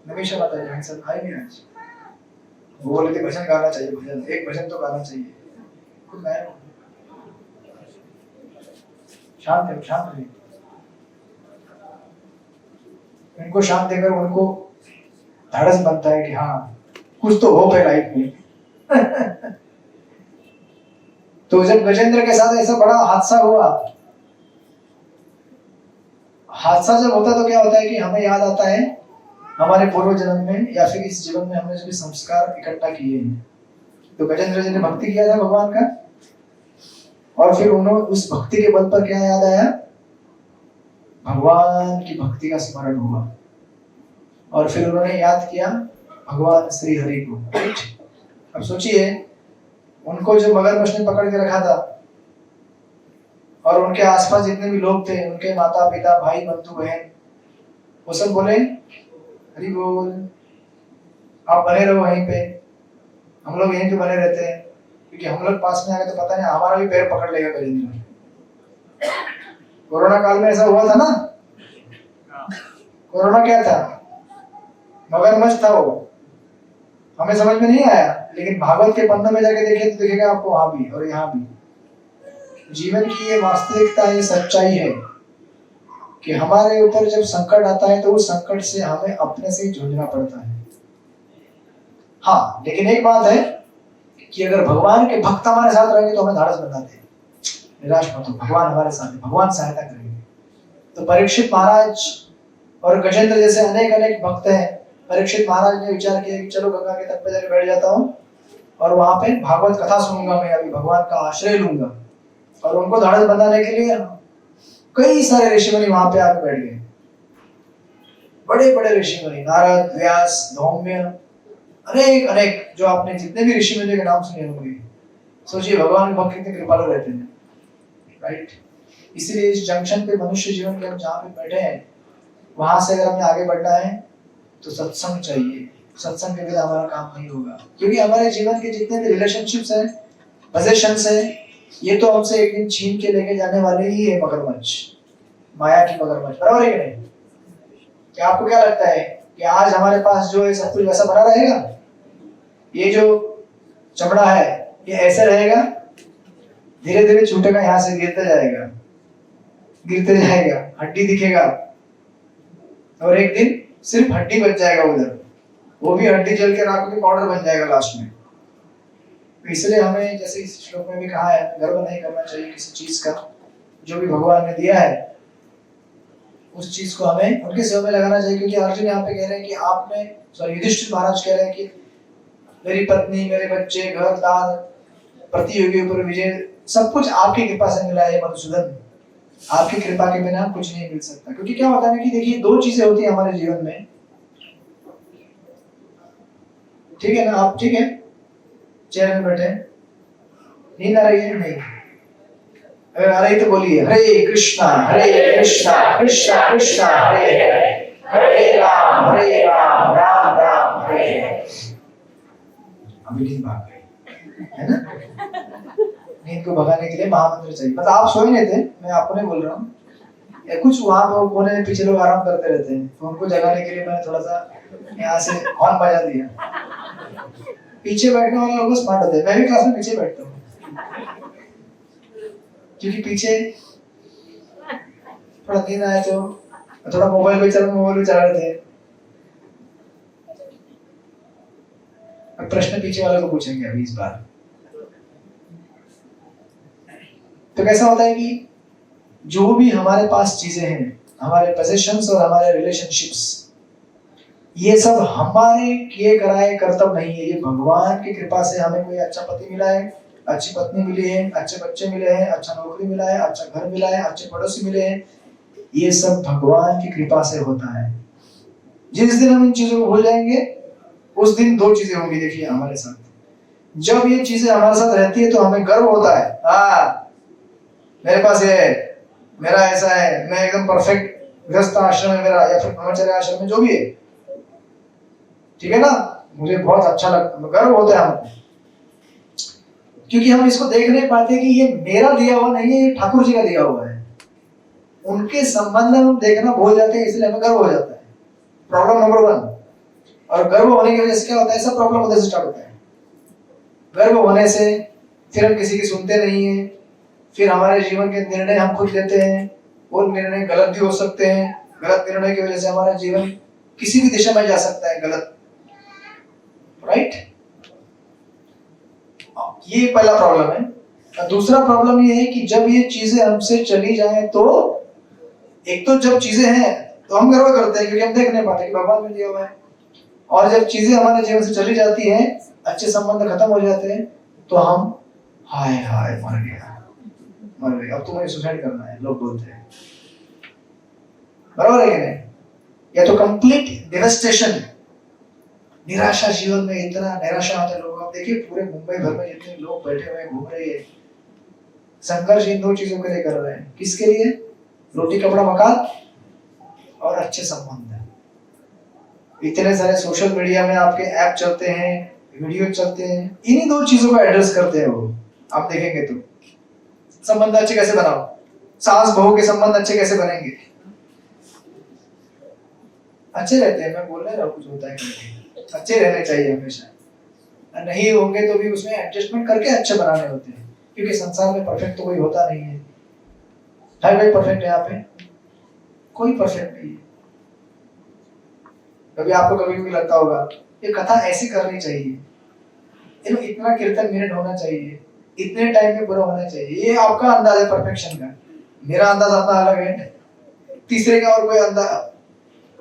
नमीशा माता जी? हंसल आई नहीं आज। वो बोले थे भजन गाना चाहिए, भजन एक भजन तो गाना चाहिए। खुद गाया, शांत है, शांत रहिए। इनको शांत देकर उनको धाड़स बनता है कि हाँ कुछ तो होप है लाइफ में तो जब गजेंद्र के साथ ऐसा बड़ा हादसा हुआ, हादसा जब होता है तो क्या होता है कि हमें याद आता है हमारे पूर्व जन्म में या फिर इस जीवन में हमने जो भी संस्कार इकट्ठा किए हैं। तो गजेंद्र जी ने भक्ति किया था भगवान का, और फिर उन्होंने उस भक्ति के बल पर क्या याद आया? भगवान की भक्ति का स्मरण हुआ, और फिर उन्होंने याद किया भगवान श्री हरि को। अब सोचिए, उनको जो मगरमच्छ ने पकड़ के रखा था और उनके आसपास जितने भी लोग थे, उनके माता पिता भाई बंधु बहन, वो सब बोले हरि बोल, आप बने रहो वहीं पे, हम लोग यहीं पे बने रहते हैं, क्योंकि हम लोग पास में आ गए तो पता नहीं हमारा भी पैर पकड़ लेगा गजेंद्र। कोरोना काल में ऐसा हुआ था ना। कोरोना क्या था? मगरमच्छ था वो, हमें समझ में नहीं आया, लेकिन भागवत के पन्नों में जाके देखे तो दिखेगा आपको वहां भी और यहाँ भी। जीवन की ये वास्तविकता, ये सच्चाई है कि हमारे ऊपर जब संकट आता है तो उस संकट से हमें अपने से ही जूझना पड़ता है। हाँ, लेकिन एक बात है कि अगर भगवान के भक्त हमारे साथ रहेंगे तो हमें धाड़स बनाते हैं, निराश मत हो, भगवान हमारे साथ है, भगवान सहायता करेंगे। तो परीक्षित महाराज और गजेंद्र जैसे अनेक अनेक भक्त हैं। परीक्षित महाराज ने विचार किया कि चलो गंगा के तट पे जाकर बैठ जाता हूँ और वहां पे भागवत कथा सुनूंगा, मैं अभी भगवान का आश्रय लूंगा। और उनको धाड़स बनाने के लिए कई सारे ऋषि मुनि वहां पे आकर बैठ गए। बड़े बड़े ऋषि मुनि, नारद, व्यास, धौम्य, अनेक अनेक, जो आपने जितने भी ऋषि मुनि के नाम सुने होंगे। सोचिए भगवान के भक्त कितने कृपालु रहते हैं, राइट? इसीलिए इस जंक्शन पे मनुष्य जीवन के हम जहाँ पे बैठे हैं, वहां से अगर हमें आगे बढ़ना है तो सत्संग चाहिए। सत्संग के बिना हमारा काम नहीं होगा, क्योंकि हमारे जीवन के जितने भी रिलेशनशिप्स हैं, पोजीशंस हैं, ये तो हमसे एक दिन छीन के लेके जाने वाले ही है मगरमच्छ, माया की मगरमच्छ, बराबर है कि नहीं? क्या आपको क्या लगता है कि आज हमारे पास जो है सब कुछ वैसा बना रहेगा? ये जो चमड़ा है ये ऐसे रहेगा? धीरे धीरे छूटेगा, यहाँ से गिरते जाएगा, गिरते जाएगा, हड्डी दिखेगा, और एक दिन सिर्फ हड्डी बच जाएगा उधर, वो भी हड्डी जल के राख के पाउडर बन जाएगा लास्ट में। तो इसलिए हमें, जैसे इस श्लोक में भी कहा है, गर्व नहीं करना चाहिए किसी चीज का। जो भी भगवान ने दिया है उस चीज को हमें उनके सेवा में लगाना चाहिए। क्योंकि अर्जुन यहाँ पे कह रहे हैं कि आपने, सॉरी युधिष्ठिर महाराज कह रहे हैं कि मेरी पत्नी, मेरे बच्चे, घर दार, प्रतियोगियों पर विजय, सब कुछ आपकी कृपा से मिला है मधुसूदन। आपकी कृपा के बिना कुछ नहीं मिल सकता। क्योंकि क्या होता है कि देखिए, दो चीजें होती है हमारे जीवन में, ठीक है ना? आप ठीक है, चेयर में बैठे, नींद आ रही है? नहीं, अगर आ रही तो बोलिए हरे कृष्णा कृष्णा कृष्णा हरे हरे, हरे राम राम राम हरे हरे। अभी नींद भाग गई है ना? नींद को भगाने के लिए महामंत्र चाहिए। मतलब आप सोए नहीं थे, मैं आपको नहीं बोल रहा हूँ, कुछ वहां पर कोने में पीछे लोग आराम करते रहते हैं, तो उनको जगाने के लिए मैंने थोड़ा सा यहाँ से हॉर्न बजा दिया। पीछे बैठने वाले लोग स्मार्ट होते हैं, मैं भी क्लास में पीछे बैठता हूँ, क्योंकि पीछे थोड़ा नींद आए तो थोड़ा मोबाइल पे चला रहे थे। अब प्रश्न पीछे वाले को पूछेंगे अभी इस बार। तो कैसा होता है कि जो भी हमारे पास चीजें हैं, हमारे पोजेशंस और हमारे रिलेशनशिप्स, ये सब हमारे किए कराए कर्तव्य नहीं है, ये भगवान की कृपा से हमें कोई अच्छा पति मिला है, अच्छी पत्नी मिली है, अच्छे बच्चे मिले हैं, अच्छा नौकरी मिला है, अच्छा घर मिला है, अच्छे पड़ोसी मिले हैं, ये सब भगवान की कृपा से होता है। जिस दिन हम इन चीजों को भूल जाएंगे उस दिन दो चीजें होंगी। देखिए हमारे साथ जब ये चीजें हमारे साथ रहती है तो हमें गर्व होता है, हाँ मेरे पास ये है, मेरा ऐसा है, मैं एकदम परफेक्ट गृहस्थ आश्रम है मेरा, या फिर ब्रह्मचर्य आश्रम में जो भी है, ठीक है ना, मुझे बहुत अच्छा लगता, गर्व होता है हमको, क्योंकि हम इसको देख नहीं पाते कि ये मेरा दिया हुआ नहीं है, ये ठाकुर जी का दिया हुआ है। उनके संबंध में हम देखना भूल जाते हैं, इसलिए हमें गर्व हो जाता है। Problem number 1। और गर्व होने की वजह से क्या होता है, सब प्रॉब्लम होने से स्टार्ट होता है। गर्व होने से फिर हम किसी की सुनते नहीं है, फिर हमारे जीवन के निर्णय हम खुद लेते हैं, वो निर्णय गलत भी हो सकते हैं, गलत निर्णय की वजह से हमारा जीवन किसी भी दिशा में जा सकता है गलत, राइट। ये पहला प्रॉब्लम है। दूसरा प्रॉब्लम ये है कि जब ये चीजें हमसे चली जाएं तो एक तो जब चीजें हैं तो हम गर्व करते हैं क्योंकि हम देख नहीं पाते कि भगवान ने दिया हुआ है, और जब चीजें हमारे जीवन से चली जाती हैं, अच्छे संबंध खत्म हो जाते हैं, तो हम हाय हाय मर गए, अब तो मुझे सुसाइड करना है, लोग बोलते हैं, बराबर है कि नहीं। या तो कंप्लीट डिवास्टेशन, निराशा, जीवन में इतना निराशा आता है लोगों को। आप देखिए पूरे मुंबई भर में जितने लोग बैठे हुए घूम रहे हैं, संघर्ष इन दो चीजों के लिए कर रहे हैं। किसके लिए? रोटी कपड़ा मकान और अच्छे संबंध। इतने सारे सोशल मीडिया में आपके ऐप चलते हैं, वीडियो चलते हैं, इन्हीं दो चीजों को एड्रेस करते हैं वो। आप देखेंगे तो संबंध अच्छे कैसे बनाओ, सास बहू के संबंध अच्छे कैसे बनेंगे, अच्छे रहते हैं, मैं बोल रहा हूँ कुछ होता है कि अच्छे रहने चाहिए हमेशा, नहीं होंगे तो भी उसमें एडजस्टमेंट करके अच्छे बनाने होते हैं, क्योंकि संसार में परफेक्ट तो कोई होता नहीं है। हर कोई परफेक्ट है यहाँ पे? कोई परफेक्ट नहीं है। कभी आपको कभी भी लगता होगा ये कथा ऐसी करनी चाहिए, इतना कीर्तन मिनट होना चाहिए, इतने टाइम में पूरा होना चाहिए, ये आपका अंदाज है परफेक्शन का, मेरा अंदाज अपना अलग है, तीसरे का और कोई अंदाज,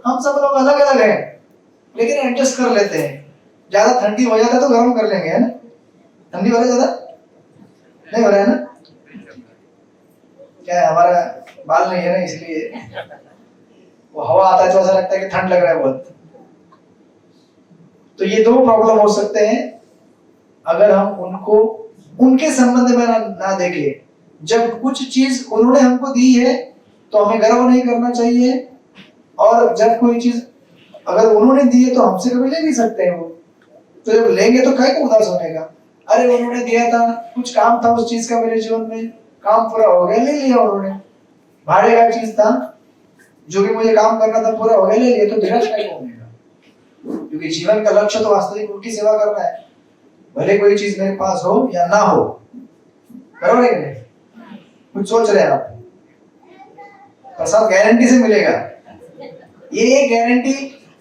हम सब लोग अलग अलग हैं, लेकिन एडजस्ट कर लेते हैं। ज्यादा ठंडी हो जाता है तो गर्म कर लेंगे, है ना? ठंडी हो रहा है ज्यादा? नहीं हो रहा है ना? क्या है, हमारा बाल नहीं है ना, इसलिए वो हवा आता है तो ऐसा लगता है कि ठंड लग रहा है बहुत। तो ये दो प्रॉब्लम हो सकते हैं अगर हम उनको उनके संबंध में ना देखें। जब कुछ चीज उन्होंने हमको दी है तो हमें गर्व नहीं करना चाहिए, और जब कोई चीज अगर उन्होंने दी है तो हमसे कभी ले नहीं सकते हैं वो, तो जब लेंगे तो काहे को उदास होने का। अरे उन्होंने दिया था, कुछ काम था उस चीज का मेरे जीवन में, काम पूरा हो गया, ले लिया उन्होंने, भाड़े का चीज था, जो भी मुझे काम करना था पूरा हो गया, ले लिया, तो निराश काहे को होने का, क्योंकि जीवन का लक्ष्य तो वास्तविक उनकी सेवा करना है, भले कोई चीज मेरे पास हो या ना हो। बराबर है नहीं? कुछ सोच रहे हैं आप? प्रसाद गारंटी से मिलेगा, ये गारंटी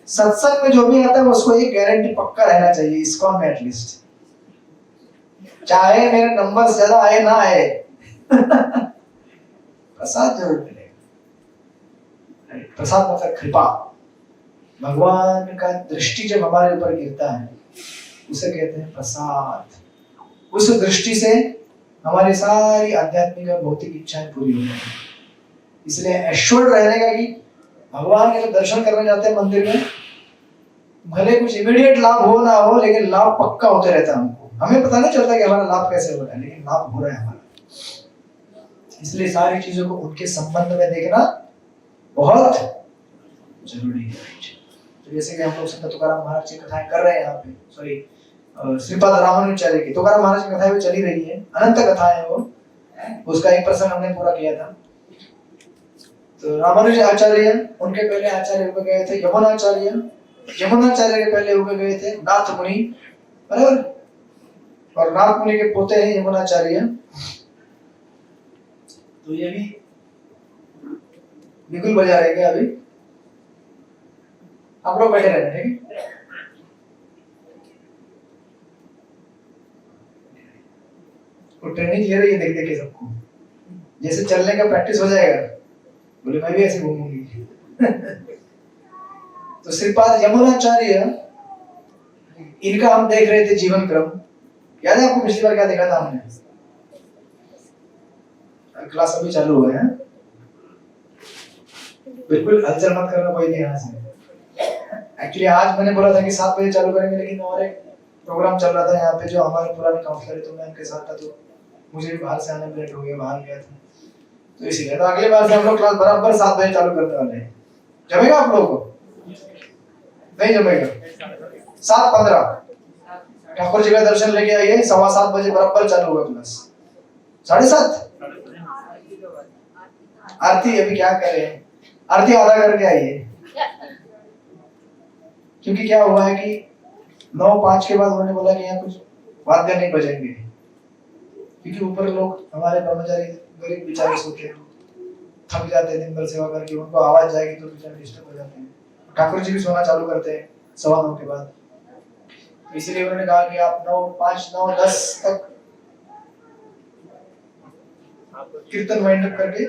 सत्संग में जो भी आता है उसको एक गारंटी पक्का रहना चाहिए, इस्कॉन में एटलीस्ट, चाहे मेरे नंबर ज्यादा आए ना आए प्रसाद जरूर मिलेगा। प्रसाद मतलब कृपा, भगवान का दृष्टि जब हमारे ऊपर गिरता है उसे कहते हैं प्रसाद। उस दृष्टि से हमारी सारी आध्यात्मिक और भौतिक इच्छाएं पूरी हो जाती हैं। इसलिए एश्योर्ड रहने का कि भगवान के जब दर्शन करने जाते हैं मंदिर में, भले कुछ इमीडिएट लाभ हो ना हो, लेकिन लाभ पक्का होते रहता है हमको। हमें पता नहीं चलता कि हमारा लाभ कैसे हो रहा है, लेकिन लाभ हो रहा है हमारा। इसलिए सारी चीजों को उनके संबंध में देखना बहुत जरूरी है। तो जैसे कि हम लोग संत तुकाराम महाराज की कथाएं कर रहे हैं यहाँ पे, सॉरी श्रीपाद रामानुजाचार्य की तुकाराम महाराज की कथाएं भी चली रही है, अनंत कथाएं वो, उसका एक प्रसंग हमने पूरा किया था। तो रामानुज आचार्य उनके पहले आचार्य हुए गए थे यमुनाचार्य, यमुनाचार्य के पहले हुए गए थे नाथ मुनि, बराबर, और नाथ मुनि के पोते हैं यमुनाचार्य। तो ये भी बिल्कुल बजा रहेंगे अभी, आप लोग बैठे रहना, ठीक है। तो ट्रेनिंग ले रही है देख देख के सबको, जैसे चलने का प्रैक्टिस हो जाएगा, बोले मैं भी ऐसे घूमूंगी। तो श्रीपाद यमुनाचार्य, इनका हम देख रहे थे जीवन क्रम, याद है आपको पिछली बार क्या देखा था हमने? क्लास अभी चालू हुआ है, बिल्कुल हलचल मत करना कोई भी यहाँ से। एक्चुअली आज मैंने बोला था कि 7 बजे चालू करेंगे, लेकिन और एक प्रोग्राम चल रहा था यहाँ पे जो हमारे पुराने काउंसलर है, तो मैं उनके साथ था, तो मुझे भी बाहर से आने में लेट हो गया, बाहर गया था, तो इसीलिए। तो अगले बार से हम लोग क्लास बराबर 7 बजे चालू करने वाले हैं। जमेगा आप लोगों को? नहीं जमेगा? 7:15 ठाकुर जी का दर्शन लेके आइए, 7:15 बजे बराबर चालू होगा क्लास। 7:30 आरती अभी क्या करें, आरती आधा करके आइए, क्योंकि क्या हुआ है कि 9:05 के बाद उन्होंने बोला कि यहाँ कुछ वाद्य नहीं बजेंगे, क्योंकि ऊपर लोग हमारे ब्रह्मचारी गरीब बेचारे सोते हैं, थक जाते हैं दिन भर सेवा करके, उनको आवाज जाएगी तो बेचारे डिस्टर्ब हो जाते हैं। ठाकुर जी भी सोना चालू करते हैं 9:15 के बाद, इसलिए उन्होंने कहा कि आप 9:05, 9:10 तक कीर्तन वाइंड अप करके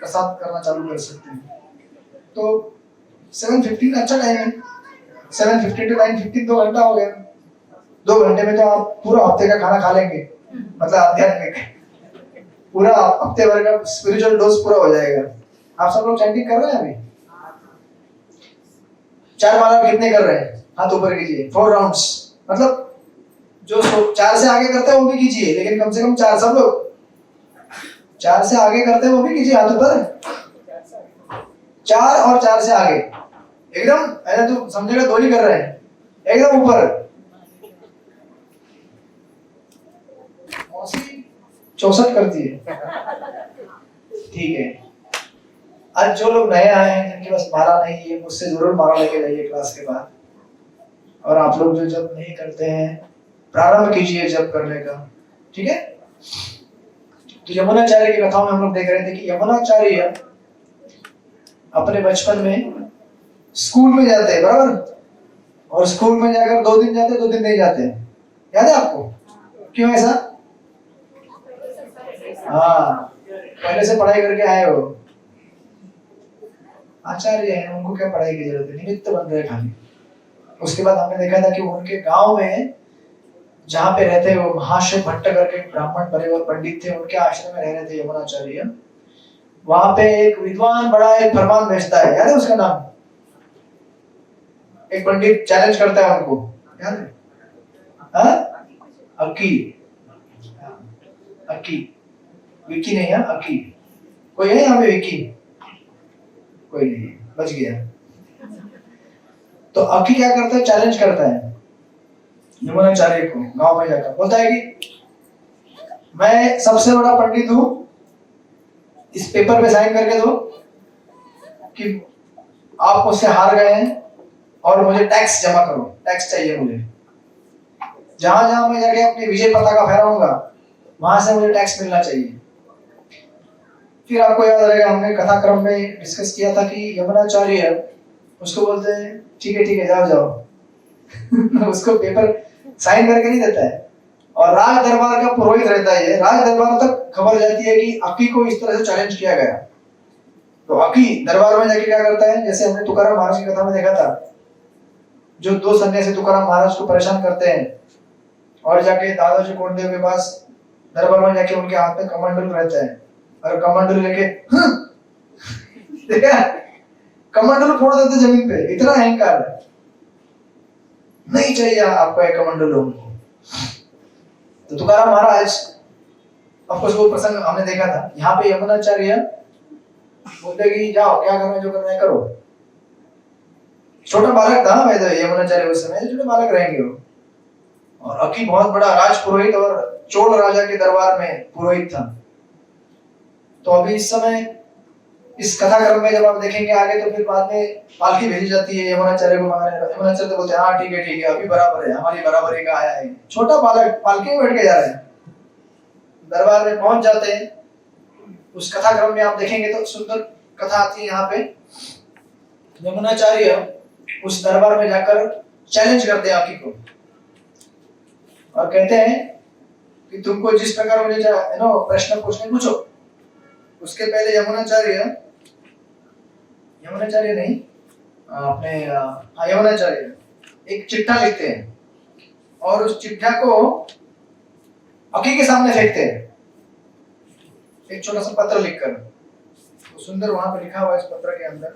प्रसाद करना चालू कर सकते हैं। तो 7:15 अच्छा टाइम है, 7:15 to 9:15 2 घंटा हो गया। 2 घंटे में तो आप पूरा हफ्ते का खाना खा लेंगे, मतलब आध्यात्मिक पूरा हफ्ते भर का स्पिरिचुअल डोज पूरा हो जाएगा। आप सब लोग चैंटिंग कर रहे हैं अभी? 4 माला कितने कर रहे हैं? हाथ ऊपर कीजिए। 4 राउंड्स, मतलब जो 4 से आगे करते हैं वो भी कीजिए, लेकिन कम से कम 4, सब लोग 4 से आगे करते हैं वो भी कीजिए, हाथ ऊपर। 4 और 4 से आगे एकदम, ऐसा तो समझेगा 2 ही कर रहे हैं, एकदम ऊपर। 64 करती है, ठीक है। आज जो लोग नए आए हैं, जिनके पास माला नहीं है, मुझसे जरूर माला लेके जाइए क्लास के बाद। और आप लोग जो जप नहीं करते हैं, प्रारंभ कीजिए जप करने का, ठीक है। तो यमुनाचार्य की कथाओं में हम लोग देख रहे थे कि यमुनाचार्य अपने बचपन में स्कूल में जाते हैं, बराबर, और स्कूल में जाकर 2 दिन जाते, 2 दिन नहीं जाते, याद है आपको? क्यों ऐसा? हाँ, पहले से पढ़ाई करके आए हो, आचार्य हैं, उनको क्या पढ़ाई की जरूरत है, निमित्त बन रहे खाली। उसके बाद हमने देखा था कि उनके गांव में जहाँ पे रहते वो महाशय भट्ट करके ब्राह्मण बड़े और पंडित थे, उनके आश्रम में रह रहे थे यमुनाचार्य। वहां पे एक विद्वान बड़ा एक फरमान भेजता है, याद है उसका नाम? एक पंडित चैलेंज करता है उनको, याद है? हाँ? अकी, अकी, विकी नहीं है, अकी। कोई है यहाँ पे विकी? कोई नहीं, बच गया। तो अकी क्या करता है, चैलेंज करता है यमुनाचार्य को, गांव में जाकर बोलता है कि मैं सबसे बड़ा पंडित हूं, इस पेपर पे साइन करके दो कि आप मुझसे हार गए हैं और मुझे टैक्स जमा करो, टैक्स चाहिए मुझे। जहां जहां मैं जाके अपनी विजय पताका फहराऊंगा, वहां से मुझे टैक्स मिलना चाहिए। फिर आपको याद रहेगा, हमने कथा क्रम में डिस्कस किया था कि यमुनाचार्य उसको बोलते हैं ठीक है जाओ जाओ। उसको पेपर साइन करके नहीं देता है, और राज दरबार का पुरोहित रहता है, राज दरबार तक खबर जाती है कि अकी को इस तरह से चैलेंज किया गया। तो अकी दरबार में जाके क्या करता है, जैसे हमने तुकाराम महाराज की कथा में देखा था, जो 2 सन्यासी तुकाराम महाराज को परेशान करते हैं, और जाके दादाजी कोंडदेव के पास दरबार में जाके उनके हाथ में कमंडल रहता है, और कमंडल लेके देखा, कमंडल फोड़ देते जमीन पे, इतना अहंकार है, नहीं चाहिए आपको एक कमंडल उनको। तो तुकाराम महाराज, ऑफकोर्स वो प्रसंग हमने देखा था। यहाँ पे यमुनाचार्य बोलते कि जाओ, क्या करना है जो करना है करो। छोटा बालक था मैं, तो यमुनाचार्य उस समय छोटे बालक रहेंगे वो, और अकी बहुत बड़ा राजपुरोहित और चोल राजा के दरबार में पुरोहित था। तो अभी इस समय इस कथाक्रम में जब आप देखेंगे आगे तो फिर बाद में पालकी भेजी जाती है यमुनाचार्य को मांगने। यमुनाचार्य तो बोलते हैं हाँ ठीक है अभी बराबर है, हमारी बराबरी का आया है। छोटा बालक पालकी में बैठ के जा रहे हैं, दरबार में पहुंच जाते हैं। उस कथाक्रम में आप देखेंगे तो सुंदर कथा आती है यहाँ पे। यमुनाचार्य उस दरबार में जाकर चैलेंज करते हैं आकी को और कहते हैं कि तुमको जिस प्रकार मुझे प्रश्न पूछो। उसके पहले यमुनाचार्य नहीं अपने यमुनाचार्य एक चिट्ठा लिखते हैं और उस चिट्ठा को अकी के सामने फेंकते हैं, एक छोटा सा पत्र लिखकर। तो सुंदर वहां पे लिखा हुआ इस पत्र के अंदर,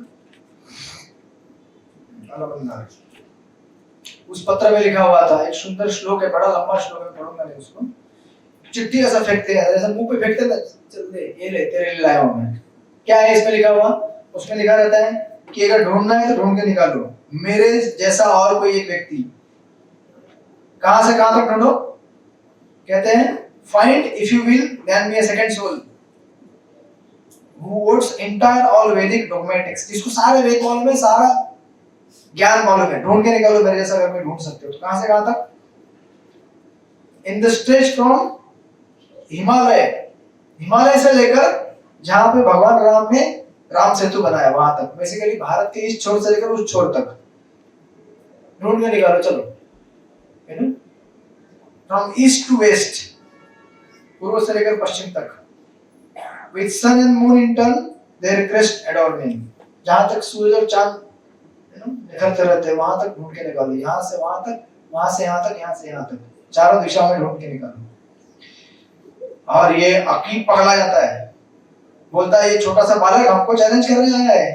उस पत्र में लिखा हुआ था एक सुंदर श्लोक है, बड़ा लंबा श्लोक है, पढ़ूंगा नहीं उसको। चिट्ठी ऐसा फेंकते हैं जैसे मुंह पे फेंकते हैं, चल दे ये ले तेरे लिए लाया हूं मैं। क्या है इसमें लिखा हुआ? उसमें लिखा रहता है कि अगर ढूंढना है तो ढूंढ के निकालो मेरे जैसा और कोई एक व्यक्ति। कहां से कहां तक ढूंढो? कहते हैं find if you will then be a second soul who votes entire all Vedic dogmatics, जिसको सारे वेद मालूम है, सारा ज्ञान मालूम है, ढूंढ के निकालो मेरे जैसा अगर कोई ढूंढ सकते हो तो। कहां से कहां तक? In the stretch from Himalaya से लेकर जहां पे भगवान राम ने राम सेतु बनाया वहां तक, बेसिकली भारत के इस छोर से लेकर उस छोर तक ढूंढ के निकालो चलो, फ्रॉम ईस्ट टू वेस्ट, पूर्व से लेकर पश्चिम तक। With sun and moon in turn their crest adorning, जहां तक सूरज और चांद निखरते रहते हैं वहां तक ढूंढ के निकालो। यहां से वहां तक, वहां से यहां तक, यहां से यहां तक, चारों दिशा में ढूंढ के निकालो। और ये अकीब पगला जाता है, बोलता है ये छोटा सा बालक हमको चैलेंज करने आया है,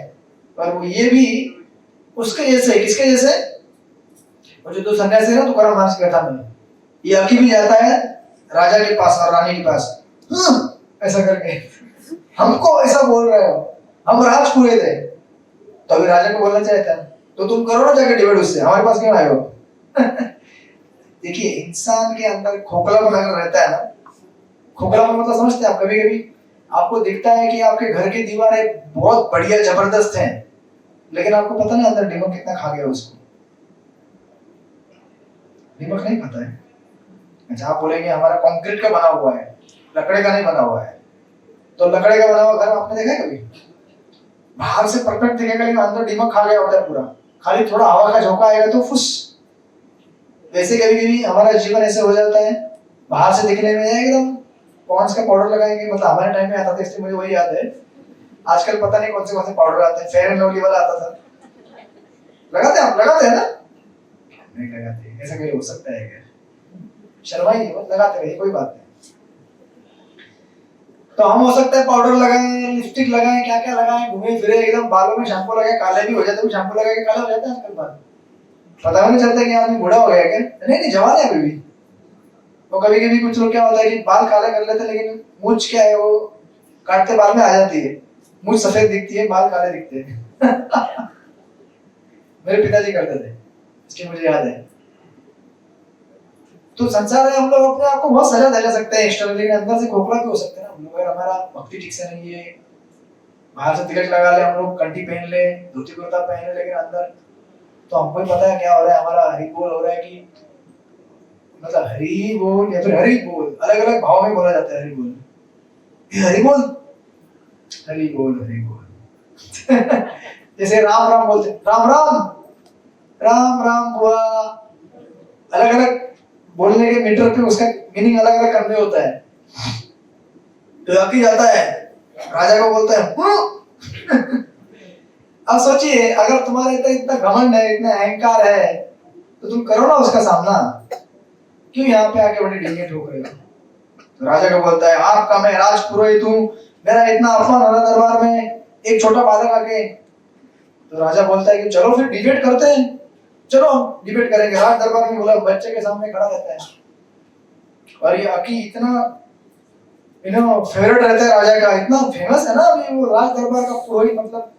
पर वो ये भी उसके जैसे, किसके जैसे? वो जो दो सन्यासी है ना तुकाराम महाराज की कथा में, ये अकीब भी जाता है राजा के पास और रानी के पास, ऐसा करके हमको ऐसा बोल रहे हो, हम राजपुरे थे। तो अभी राजा को बोलना चाहिए था तो तुम करो ना जाके डिबेट उससे, हमारे पास क्यों आए हो? देखिए इंसान के अंदर खोखलापन अगर रहता है ना, खोखलापन मतलब समझते हैं आप? कभी कभी आपको दिखता है कि आपके घर की दीवारें बहुत बढ़िया जबरदस्त हैं, लेकिन आपको पता नहीं अंदर दीमक कितना खा गया उसको। दीमक नहीं पता है। अच्छा आप बोलेंगे हमारा कंक्रीट का बना हुआ है, लकड़े का नहीं बना हुआ है, तो लकड़े का बना हुआ घर आपने देखा है कभी? बाहर से परफेक्ट दिखेगा लेकिन अंदर दीमक खा गया होता है पूरा, खाली थोड़ा हवा का झोंका आएगा तो फुस। वैसे कभी कभी हमारा जीवन ऐसे हो जाता है, बाहर से दिखने में एकदम पॉन्ड्स का पाउडर लगाएंगे, मतलब हमारे टाइम में आता था इसलिए मुझे वही याद है। आजकल पता नहीं कौन से पाउडर आते हैं, फेयर एंड लवली वाला आता था, लगाते हैं आप? लगाते हैं ना? नहीं लगाते, ऐसा कहीं हो सकता है क्या? शर्माइए मत, लगाते रहिए, कोई बात नहीं। तो हम हो सकता है पाउडर लगाएं, लिपस्टिक लगाएं, क्या क्या लगाएं, घूमे फिरे एकदम, बालों में शैम्पू लगाए, काले भी हो जाते हैं, शैम्पू लगा के काले हो जाते हैं आजकल बाल, पता भी नहीं चलता कि आदमी बूढ़ा हो गया क्या। नहीं जवान है अभी भी। तो कभी कभी कुछ लोग क्या होता है कि बाल काले कर लेते हैं लेकिन मूंछ क्या है वो काटते बाल में आ जाती है, मूंछ सफेद दिखती है, बाल काले दिखते हैं। मेरे पिताजी करते थे, इसलिए मुझे याद है। तो संसार में हम लोग अपने आप को बहुत सजा दे सकते हैं एक्सटर्नली, लेकिन अंदर से खोखला भी हो सकते हैं ना हम लोग। अगर हमारा भक्ति ठीक से नहीं है, बाहर से तिलक लगा ले हम लोग, कंठी पहन ले, धोती कुर्ता पहन ले, लेकिन अंदर तो हमको ही पता है क्या हो रहा है, हमारा हरि बोल हो रहा है कि मतलब हरि बोल या फिर हरि बोल, अलग अलग भाव में बोला जाता है हरि बोल, हरि बोल, हरि बोल, हरि बोल। जैसे राम राम बोलते, राम राम, राम राम हुआ, अलग अलग बोलने के मीटर पे उसका मीनिंग अलग अलग करने होता है। तो आके जाता है राजा को बोलता है अब सोचिए अगर तुम्हारे इतना घमंड है, इतना अहंकार है, तो तुम करो ना उसका सामना, क्यों यहाँ पे आके बड़ी ढींगे ठोक रहे हो? तो राजा को बोलता है आपका मैं राजपुरोहित हूँ, मेरा इतना अपमान हो रहा दरबार में, एक छोटा बालक आके। तो राजा बोलता है कि चलो फिर डिबेट करते हैं, चलो डिबेट करेंगे। राज दरबार में बोला, बच्चे के सामने खड़ा रहता है और ये अकी इतना फेवरेट रहता है राजा का, इतना फेमस है ना अभी वो राज दरबार का पुरोहित, मतलब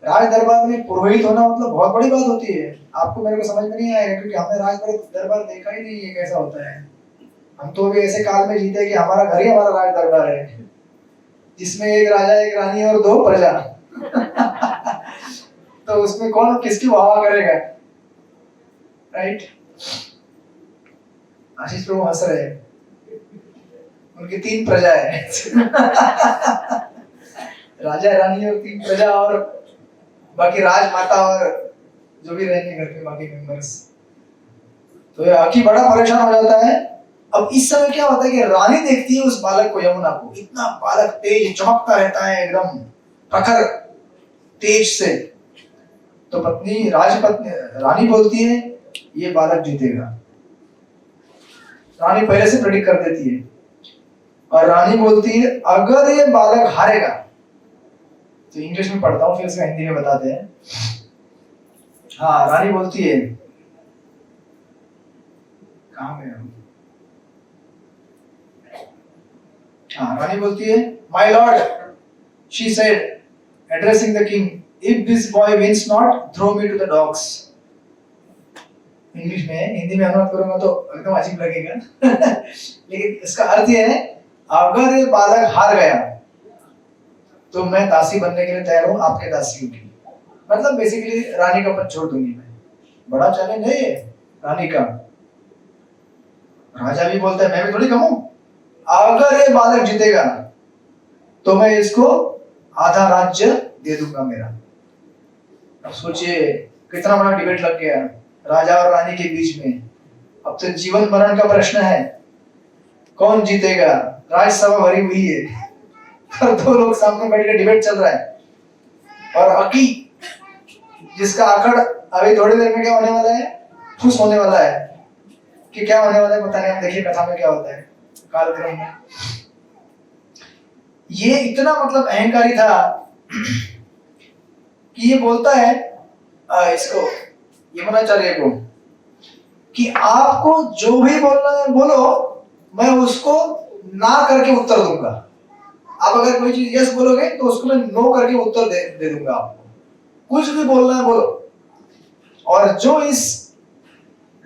राज दरबार में पुरोहित होना मतलब बहुत बड़ी बात होती है। आपको मेरे को समझ में नहीं आएगा क्योंकि हमने राज दरबार देखा ही नहीं है कैसा होता है। हम तो अभी ऐसे काल में जीते कि हमारा घर ही हमारा राज दरबार है। जिसमें एक राजा, एक रानी और 2 प्रजा। तो उसमें कौन किसकी वाह करेगा? राइट? आशीष प्रभु हंस रहे हैं, उनकी 3 प्रजा है। राजा, रानी और 3 प्रजा, और बाकी राजमाता और जो भी रहेंगे घर के बाकी मेंबर्स। तो ये आखी बड़ा परेशान हो जाता है। अब इस समय क्या होता है कि रानी देखती है उस बालक को, यमुना को, इतना बालक तेज चमकता रहता है एकदम प्रखर तेज से। तो पत्नी, राजपत्नी रानी बोलती है ये बालक जीतेगा। रानी पहले से प्रेडिक्ट कर देती है, और रानी बोलती है अगर ये बालक हारेगा, तो इंग्लिश में पढ़ता हूँ फिर इसका हिंदी में बताते हैं। हाँ, रानी बोलती है, कहाँ गए हम? हाँ, रानी बोलती है, my lord, she said addressing the king, if this boy wins not throw me to the dogs. English में, हिंदी में अनुवाद करूंगा तो एकदम अजीब लगेगा। लेकिन इसका अर्थ ये है, अगर ये बालक हार गया तो मैं दासी बनने के लिए तैयार हूं, आपके दासियों की। मतलब बेसिकली रानी का पद छोड़ दूंगी मैं। बड़ा चैलेंज है ये रानी का। राजा भी बोलता है मैं भी थोड़ी कम हूं, अगर ये बालक जीतेगा तो मैं इसको आधा राज्य दे दूंगा मेरा। अब सोचिए कितना बड़ा डिबेट लग गया राजा और रानी के बीच में। अब तो जीवन मरण का प्रश्न है, कौन जीतेगा। राज्यसभा भरी हुई है और 2 लोग सामने बैठ के डिबेट चल रहा है। और अकी, जिसका आकड़ अभी थोड़ी देर में क्या होने वाला है, खुश होने वाला है। कि क्या होने वाला है पता नहीं, हम देखिए कथा में क्या होता है कालक्रम में। ये इतना मतलब अहंकारी था कि ये बोलता है इसको, यमुनाचार्य को, कि आपको जो भी बोलना है बोलो, मैं उसको ना करके उत्तर दूंगा। आप अगर कोई चीज यस बोलोगे तो उसको मैं नो करके उत्तर दे दूंगा आपको। कुछ भी बोलना है बोलो, और जो इस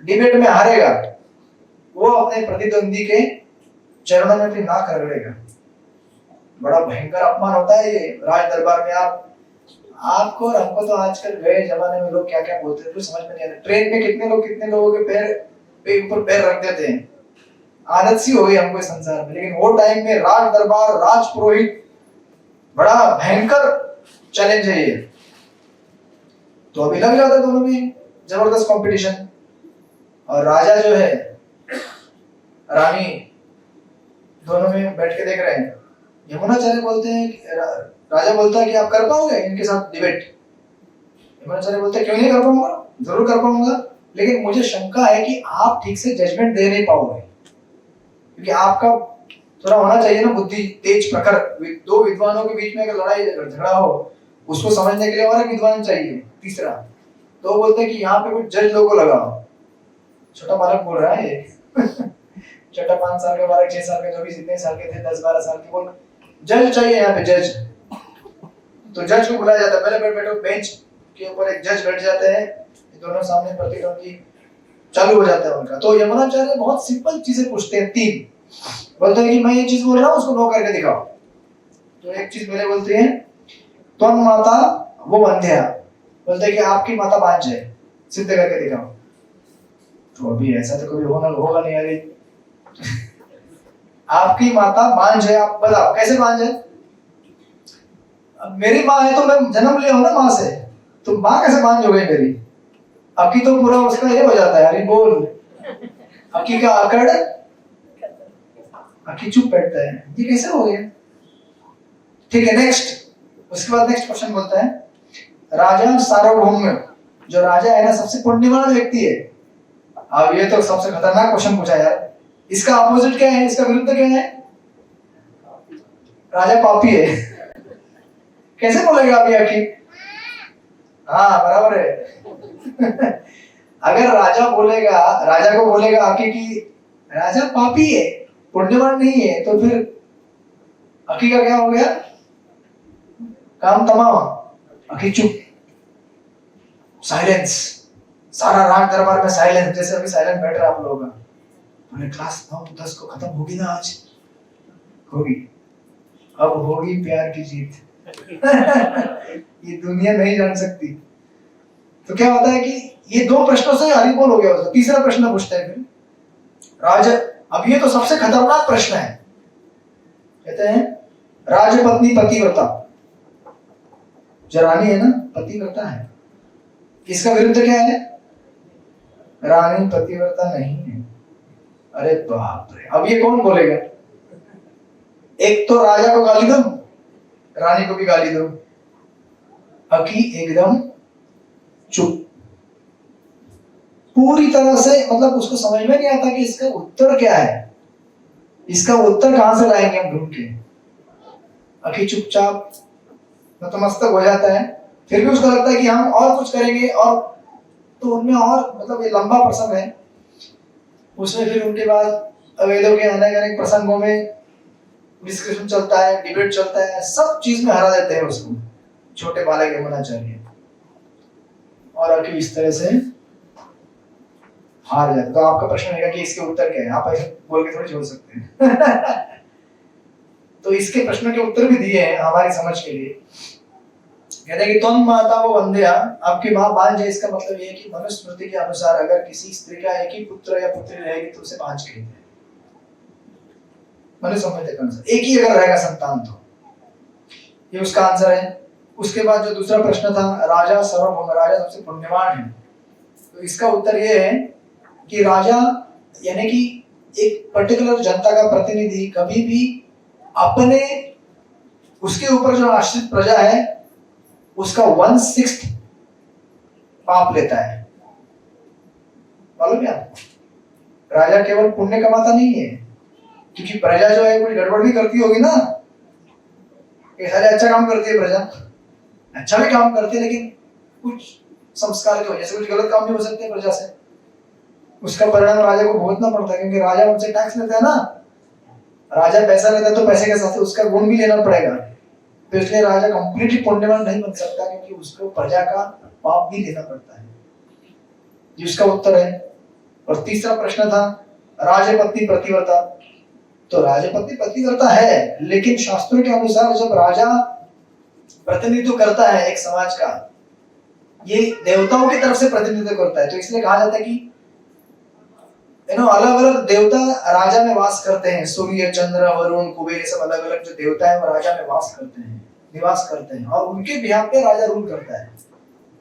डिबेट में हारेगा वो अपने प्रतिद्वंदी के चरणों में भी नाक रगड़ेगा। बड़ा भयंकर अपमान होता है ये राज दरबार में। आपको और हमको तो आजकल गए जमाने में लोग क्या क्या बोलते हैं कुछ समझ में नहीं आता। ट्रेन में कितने लोगों के पैर पे ऊपर पैर रख देते हैं, आदत सी हो गई हमको इस संसार में। लेकिन वो टाइम में राज दरबार, राज पुरोहित, बड़ा भयंकर चैलेंज है ये। तो अभी लग जाता है दोनों में जबरदस्त कंपटीशन। और राजा जो है, रानी, दोनों में बैठ के देख रहे हैं। यमुनाचार्य बोलते हैं, राजा बोलता है कि आप कर पाओगे इनके साथ डिबेट। यमुनाचार्य बोलते हैं क्यों नहीं कर पाऊंगा, जरूर कर पाऊंगा, लेकिन मुझे शंका है कि आप ठीक से जजमेंट दे नहीं पाओगे। क्योंकि आपका थोड़ा होना चाहिए ना बुद्धि, तेज प्रखर। 2 विद्वानों के बीच में अगर लड़ाई झगड़ा हो, उसको समझने के लिए और एक विद्वान चाहिए, तीसरा। तो वो बोलते हैं कि यहाँ पे कुछ जज लोगों को लगाओ। छोटा बालक बोल रहा है ये। छोटा 5 साल का बालक, 6 साल का, जो भी जितने साल के थे, 10-12 साल के, बोल जज चाहिए यहाँ पे, जज। तो जज को बुलाया जाता है, पहले बैठो बेंच के ऊपर एक जज बैठ जाते हैं, दोनों सामने प्रतिद्वंदी चालू हो जाता है उनका। तो यमुनाचार्य बहुत सिंपल चीजें पूछते हैं, 3 बोलते हैं कि मैं ये चीज बोल रहा हूँ उसको नो करके दिखाओ। तो एक चीज पहले बोलते हैं त्वं माता वो वंध्या, बोलते हैं कि आपकी माता बांझ है, सिद्ध करके दिखाओ। तो अभी ऐसा तो कभी होगा नहीं यार। आपकी माता बांझ है, आप बताओ कैसे बांझ है। अब मेरी माँ है तो मैं जन्म लिया हूं ना माँ से, तो माँ कैसे बांझ हो गई मेरी। अकी तो पूरा उसका ये हो जाता है, अरे बोल। अकी का आकड़, अकी चुप बैठता है, ये कैसे हो गया। ठीक है, नेक्स्ट। उसके बाद नेक्स्ट क्वेश्चन बोलता है राजा सार्वभौम, जो राजा है ना सबसे पुण्यवान व्यक्ति है। अब ये तो सबसे खतरनाक क्वेश्चन पूछा यार। इसका अपोजिट क्या है, इसका विरुद्ध क्या है। राजा पापी है। कैसे बोलेगा अभी अकी। हाँ बराबर है। अगर राजा बोलेगा, राजा को बोलेगा अकी की राजा पापी है, पुण्यवान नहीं है, तो फिर अकी का क्या हो गया, काम तमाम। अकी चुप, साइलेंस। सारा राज दरबार में साइलेंस, जैसे अभी साइलेंस बैठ रहा आप लोगों का। क्लास 9-10 को खत्म होगी ना आज, होगी। अब होगी प्यार की जीत। ये दुनिया नहीं जान सकती। तो क्या होता है कि ये दो प्रश्नों से हरिबोल हो गया उसका। तीसरा प्रश्न पूछते हैं फिर राज, अब ये तो सबसे खतरनाक प्रश्न है। कहते हैं राजपत्नी पतिव्रता, जो रानी है ना पतिव्रता है, इसका विरुद्ध क्या है? रानी पतिव्रता नहीं है। अरे बाप रे, अब ये कौन बोलेगा? एक तो राजा को गाली दो, रानी को भी गाली दो, अकी एकदम चुप, पूरी तरह से, मतलब उसको समझ में नहीं आता कि इसका उत्तर क्या है, इसका उत्तर कहां से लाएंगे हम ढूंढ के। अकी चुपचाप नतमस्तक हो जाता है। फिर भी उसको लगता है कि हम और कुछ करेंगे, और तो उनमें और, मतलब ये लंबा प्रसंग है उसमें। फिर उनके बाद वेदों के अनेक अनेक प्रसंगों में डिस्कशन चलता है, डिबेट चलता है, सब चीज में हरा देते हैं उसको छोटे बालक यमुनाचार्य, और अकी इस तरह से हार जाता। तो आपका प्रश्न रहेगा कि इसके उत्तर क्या है, आप ऐसे बोल के थोड़ी छोड़ सकते हैं। तो इसके प्रश्न के उत्तर भी दिए हैं हमारी समझ के लिए। कहते हैं कि तुम माता वो वंद्या, आपकी माँ बांझ है। इसका मतलब ये है कि मनुस्मृति के अनुसार अगर किसी स्त्री का एक ही पुत्र या पुत्री रहेगी तो उसे बांझ कहते हैं। मनुस्मृति के अनुसार एक ही अगर रहेगा संतान तो ये उसका आंसर है। उसके बाद जो दूसरा प्रश्न था, राजा सर्वभौम, राजा सबसे पुण्यवान है। तो इसका उत्तर ये है कि राजा यानी कि एक पर्टिकुलर जनता का प्रतिनिधि कभी भी अपने, उसके ऊपर जो आश्रित प्रजा है उसका 1/6 पाप लेता है। मालूम है आपको? राजा केवल पुण्य कमाता नहीं है, क्योंकि प्रजा जो है कोई गड़बड़ भी करती होगी ना, ये सारे अच्छा काम करती है प्रजा, अच्छा भी काम करती है, लेकिन कुछ संस्कार की वजह से कुछ गलत काम भी हो सकते हैं प्रजा से, उसका परिणाम राजा को भुगतना पड़ता है। क्योंकि राजा उनसे टैक्स लेता है ना, राजा पैसा लेता है तो पैसे के साथ उसका गुण भी लेना पड़ेगा। तो इसलिए राजा कंप्लीटली पुण्यवान नहीं बन सकता, क्योंकि उसको प्रजा का पाप भी लेना पड़ता है। ये उसका उत्तर है। और तीसरा प्रश्न था राजपत्नी पतिव्रता। तो राजपत्नी पतिव्रता है, लेकिन शास्त्रों के अनुसार जब राजा प्रतिनिधित्व करता है एक समाज का, ये देवताओं की तरफ से प्रतिनिधित्व करता है, तो इसलिए कहा जाता है कि अलग अलग देवता राजा में वास करते हैं। सूर्य, चंद्र, वरुण, कुबेर, सब अलग अलग जो देवता है वो राजा में वास करते हैं, निवास करते हैं, और उनके बिहाफ पे राजा रूल करता है।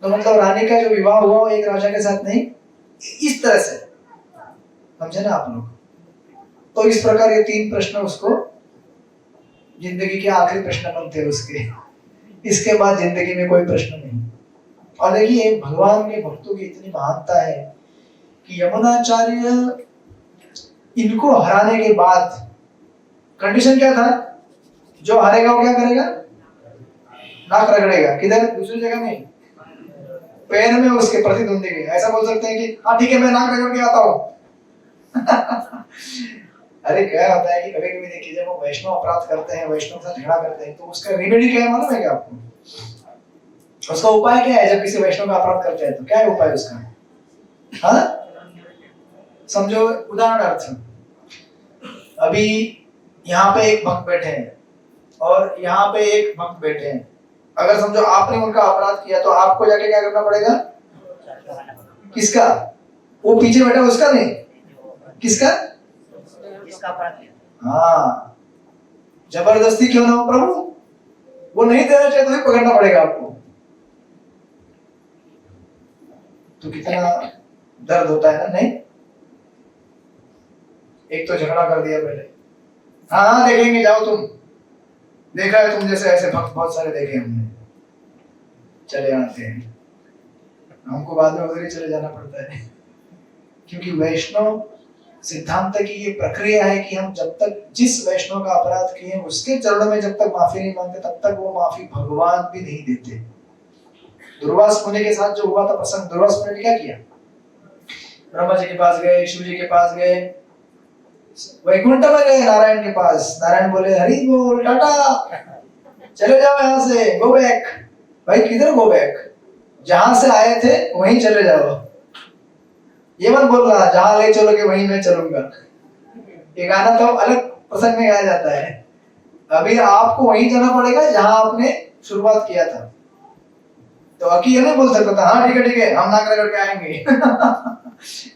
तो मतलब रानी का जो विवाह हुआ वो एक राजा के साथ नहीं, इस तरह से, समझे ना आप लोग? तो इस प्रकार ये 3 प्रश्न उसको जिंदगी के आखिरी प्रश्न बनते हैं उसके। इसके बाद जिंदगी में कोई प्रश्न नहीं। और देखिए भगवान के भक्तों की इतनी महानता है कि यमुनाचार्य इनको हराने के बाद कंडीशन क्या था? जो हारेगा वो क्या करेगा? नाक रगड़ेगा। किधर? दूसरी जगह नहीं, पैर में उसके प्रतिद्वंदी के। ऐसा बोल सकते हैं कि हाँ ठीक है मैं नाक रगड़ के आता हूँ। अरे क्या होता है कि कभी कभी देखिए जब वो वैष्णव अपराध करते हैं, वैष्णव के साथ झगड़ा करते हैं, तो उसका रेमेडी क्या है मालूम है क्या आपको? उसका उपाय क्या है? जब किसी वैष्णव का अपराध करते हैं तो क्या है उपाय उसका? हाँ समझो, उदाहरणार्थ अभी यहाँ पे एक भक्त बैठे हैं और यहाँ पे एक भक्त बैठे हैं। अगर समझो आपने उनका अपराध किया तो आपको जाके क्या करना पड़ेगा? किसका? वो पीछे बैठा उसका नहीं, किसका? हाँ, जबरदस्ती क्यों ना हो प्रभु, वो नहीं देना चाहे तो भी पकड़ना पड़ेगा आपको। तो कितना दर्द होता है ना? नहीं, एक तो झगड़ा कर दिया पहले, हाँ देखेंगे जाओ तुम, देखा है तुम जैसे ऐसे भक्त बहुत सारे देखे हमने, चले आते हैं। हमको बाद में उधर ही चले जाना पड़ता है, क्योंकि वैष्णव सिद्धांत की ये प्रक्रिया है कि हम जब तक जिस वैष्णव का अपराध किए उसके चरणों में जब तक माफी नहीं मांगते तब तक वो माफी भगवान भी नहीं देते। दुर्वास मुनि के साथ जो हुआ था प्रसंग, दुर्वास मुनि ने क्या किया? ब्रह्मा जी के पास गए, शिव जी के पास गए, वैकुंठ में गए, नारायण के पास। नारायण बोले हरि बोल, टाटा, चले जाओ यहाँ से, गो बैक। भाई किधर गो बैक? जहां से आए थे वहीं चले जाओ। ये मत बोल रहा जहां ले चलोगे वहीं मैं चलूंगा। ये गाना तो अलग प्रसंग में गाया जाता है। अभी आपको वहीं जाना पड़ेगा जहां आपने शुरुआत किया था। तो अकी ये नहीं बोल सकता था हाँ ठीक है हम नाक रगड़ के आएंगे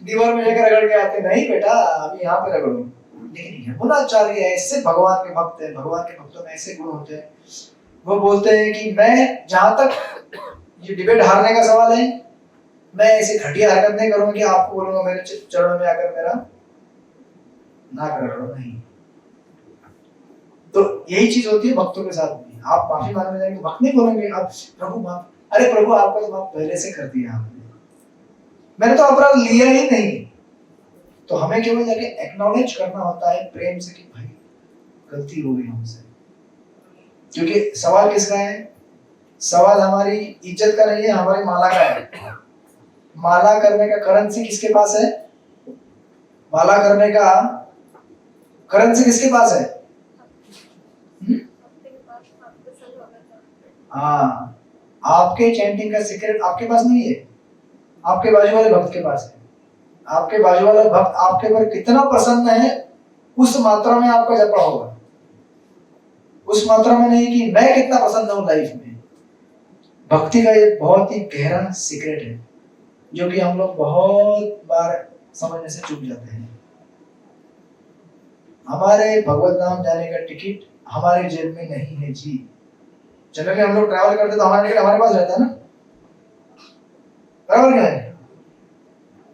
दीवार में लेकर रगड़ के आते नहीं बेटा अभी यहाँ पे रगड़ो। लेकिन यमुनाचार्य ऐसे भगवान के भक्त हैं, भगवान के भक्तों में ऐसे गुण होते हैं, वो बोलते हैं कि मैं जहां तक ये डिबेट हारने का सवाल है, मैं ऐसी घटिया हरकत नहीं करूंगा कि आपको बोलूंगा मेरे चरणों में आकर मेरा नाक रगड़ो, नहीं। तो यही चीज होती है भक्तों के साथ भी। आप माफी मांगने जाएंगे, भक्त नहीं बोलेंगे आप प्रभु माफ, अरे प्रभु आपका तो माफ पहले से कर दिया आपने, मैंने तो अपराध लिया ही नहीं। तो हमें केवल जाके एक्नॉलेज करना होता है प्रेम से कि भाई गलती हो गई हमसे। क्योंकि सवाल किसका है? सवाल हमारी इज्जत का नहीं है, हमारी माला का है। माला करने का करेंसी किसके पास है? माला करने का करेंसी किसके पास है? हाँ, आपके चैंटिंग का सीक्रेट आपके पास नहीं है, आपके बाजू वाले भक्त के पास है। आपके बाजू वाला भक्त आपके पर कितना प्रसन्न है उस मात्रा में आपका जपा होगा, उस मात्रा में नहीं कि मैं कितना प्रसन्न हूं लाइफ में। भक्ति का एक बहुत ही गहरा सीक्रेट है जो कि हम लोग बहुत बार समझने से चूक जाते हैं। हमारे भगवत धाम जाने का टिकट हमारे जेब में नहीं है जी। जनरली हम लोग ट्रैवल करते तो हमारा टिकट हमारे पास रहता है ना, बराबर क्या है?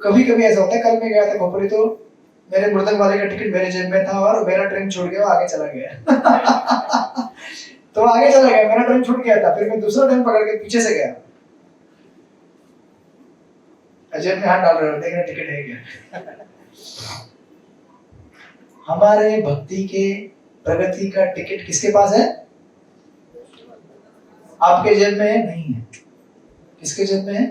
कभी कभी ऐसा होता है, कल मैं गया था खोपड़ी तो मेरे मृदंग वाले का टिकट मेरे जेब में था और मेरा ट्रेन छूट गया, आगे चला गया तो आगे चला गया, मेरा ट्रेन छूट गया था, फिर मैं दूसरा ट्रेन पकड़ के पीछे से गया, जेब में हाथ डाल रहा देखना टिकट है क्या हमारे भक्ति के प्रगति का टिकट किसके पास है? आपके जेब में है? नहीं है। किसके जेब में है?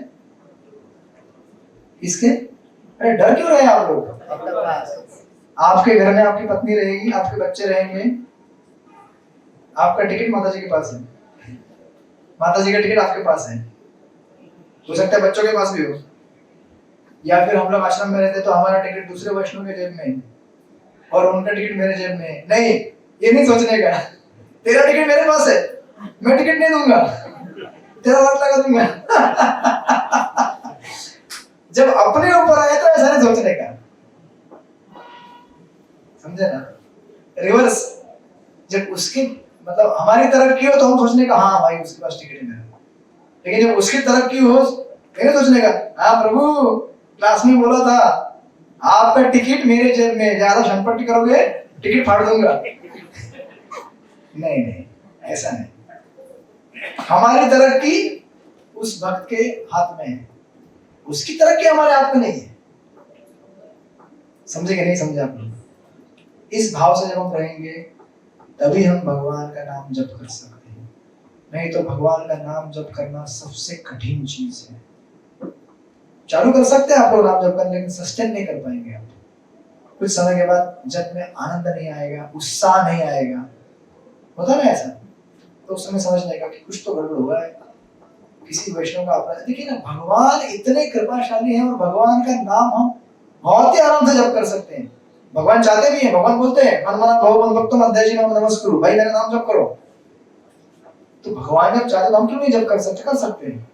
किसके? अरे डर क्यों रहे आप लोग? आपके घर में आपकी पत्नी रहेगी, आपके बच्चे रहेंगे, आपका टिकट माता जी के पास है, माता जी का टिकट आपके पास है, हो सकता है बच्चों के पास भी हो, या फिर हम लोग आश्रम में रहते तो हमारा टिकट दूसरे वैष्णव के जेब में है और उनका टिकट मेरे जेब में है। नहीं, ये नहीं सोचने का तेरा टिकट मेरे पास है, मैं टिकट नहीं दूंगा, तेरा वक्त लगा दूंगा जब अपने ऊपर आए तो ऐसा नहीं सोचने का, समझे ना? रिवर्स, जब उसकी मतलब हमारी तरफ की हो तो हम सोचने का हाँ भाई उसके पास टिकट है मेरा, लेकिन जब उसकी तरफ की हो फिर सोचने का हाँ प्रभु क्लास में बोला था आपका टिकट मेरे जेब में, ज्यादा शनपट्टी करोगे टिकट फाड़ दूंगा नहीं नहीं, ऐसा नहीं। हमारी तरक्की उस भक्त के हाथ में है, उसकी तरक्की हमारे हाथ में नहीं है। समझे कि नहीं समझे आप लोग? इस भाव से जब हम रहेंगे तभी हम भगवान का नाम जप कर सकते हैं, नहीं तो भगवान का नाम जप करना सबसे कठिन चीज है। चालू कर सकते हैं आप लोग नाम जप करने, लेकिन सस्टेन नहीं कर पाएंगे आप। कुछ समय के बाद जप में आनंद नहीं आएगा, उत्साह नहीं आएगा, होता ना ऐसा, तो उस समय समझने का कि कुछ तो गड़बड़ हुआ है, किसी वैष्णव का अपराध। देखिए ना, भगवान इतने कृपाशाली हैं और भगवान का नाम हम बहुत ही आराम से जप कर सकते हैं। भगवान चाहते भी हैं, भगवान बोलते हैं मन मना भव मन भक्तम अध्याय जी नाम नमस्कुरु, भाई मेरा नाम जप करो। तो भगवान जब चाहते तो हम क्यों नहीं जप कर सकते? कर सकते हैं।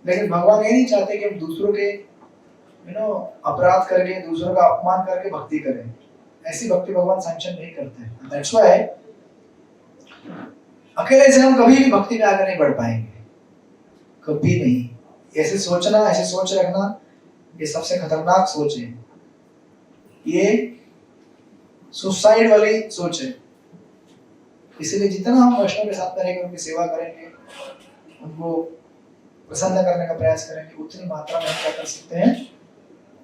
लेकिन भगवान ये नहीं चाहते कि हम दूसरों के अपराध करके, दूसरों का अपमान करके भक्ति करें। ऐसी भक्ति भगवान सैंक्शन नहीं करते हैं। दैट्स व्हाई अकेले से हम कभी भी भक्ति में आगे नहीं बढ़ पाएंगे, कभी नहीं। ऐसे सोचना, ऐसे सोच रखना, ये सबसे खतरनाक सोच है। ये सुसाइड वाली सोच है। इसलिए जितना हम वैष्णव के साथ रहेंगे, उनकी सेवा करेंगे, उनको प्रसन्न करने का प्रयास करेंगे, उतनी मात्रा में हम क्या कर सकते हैं?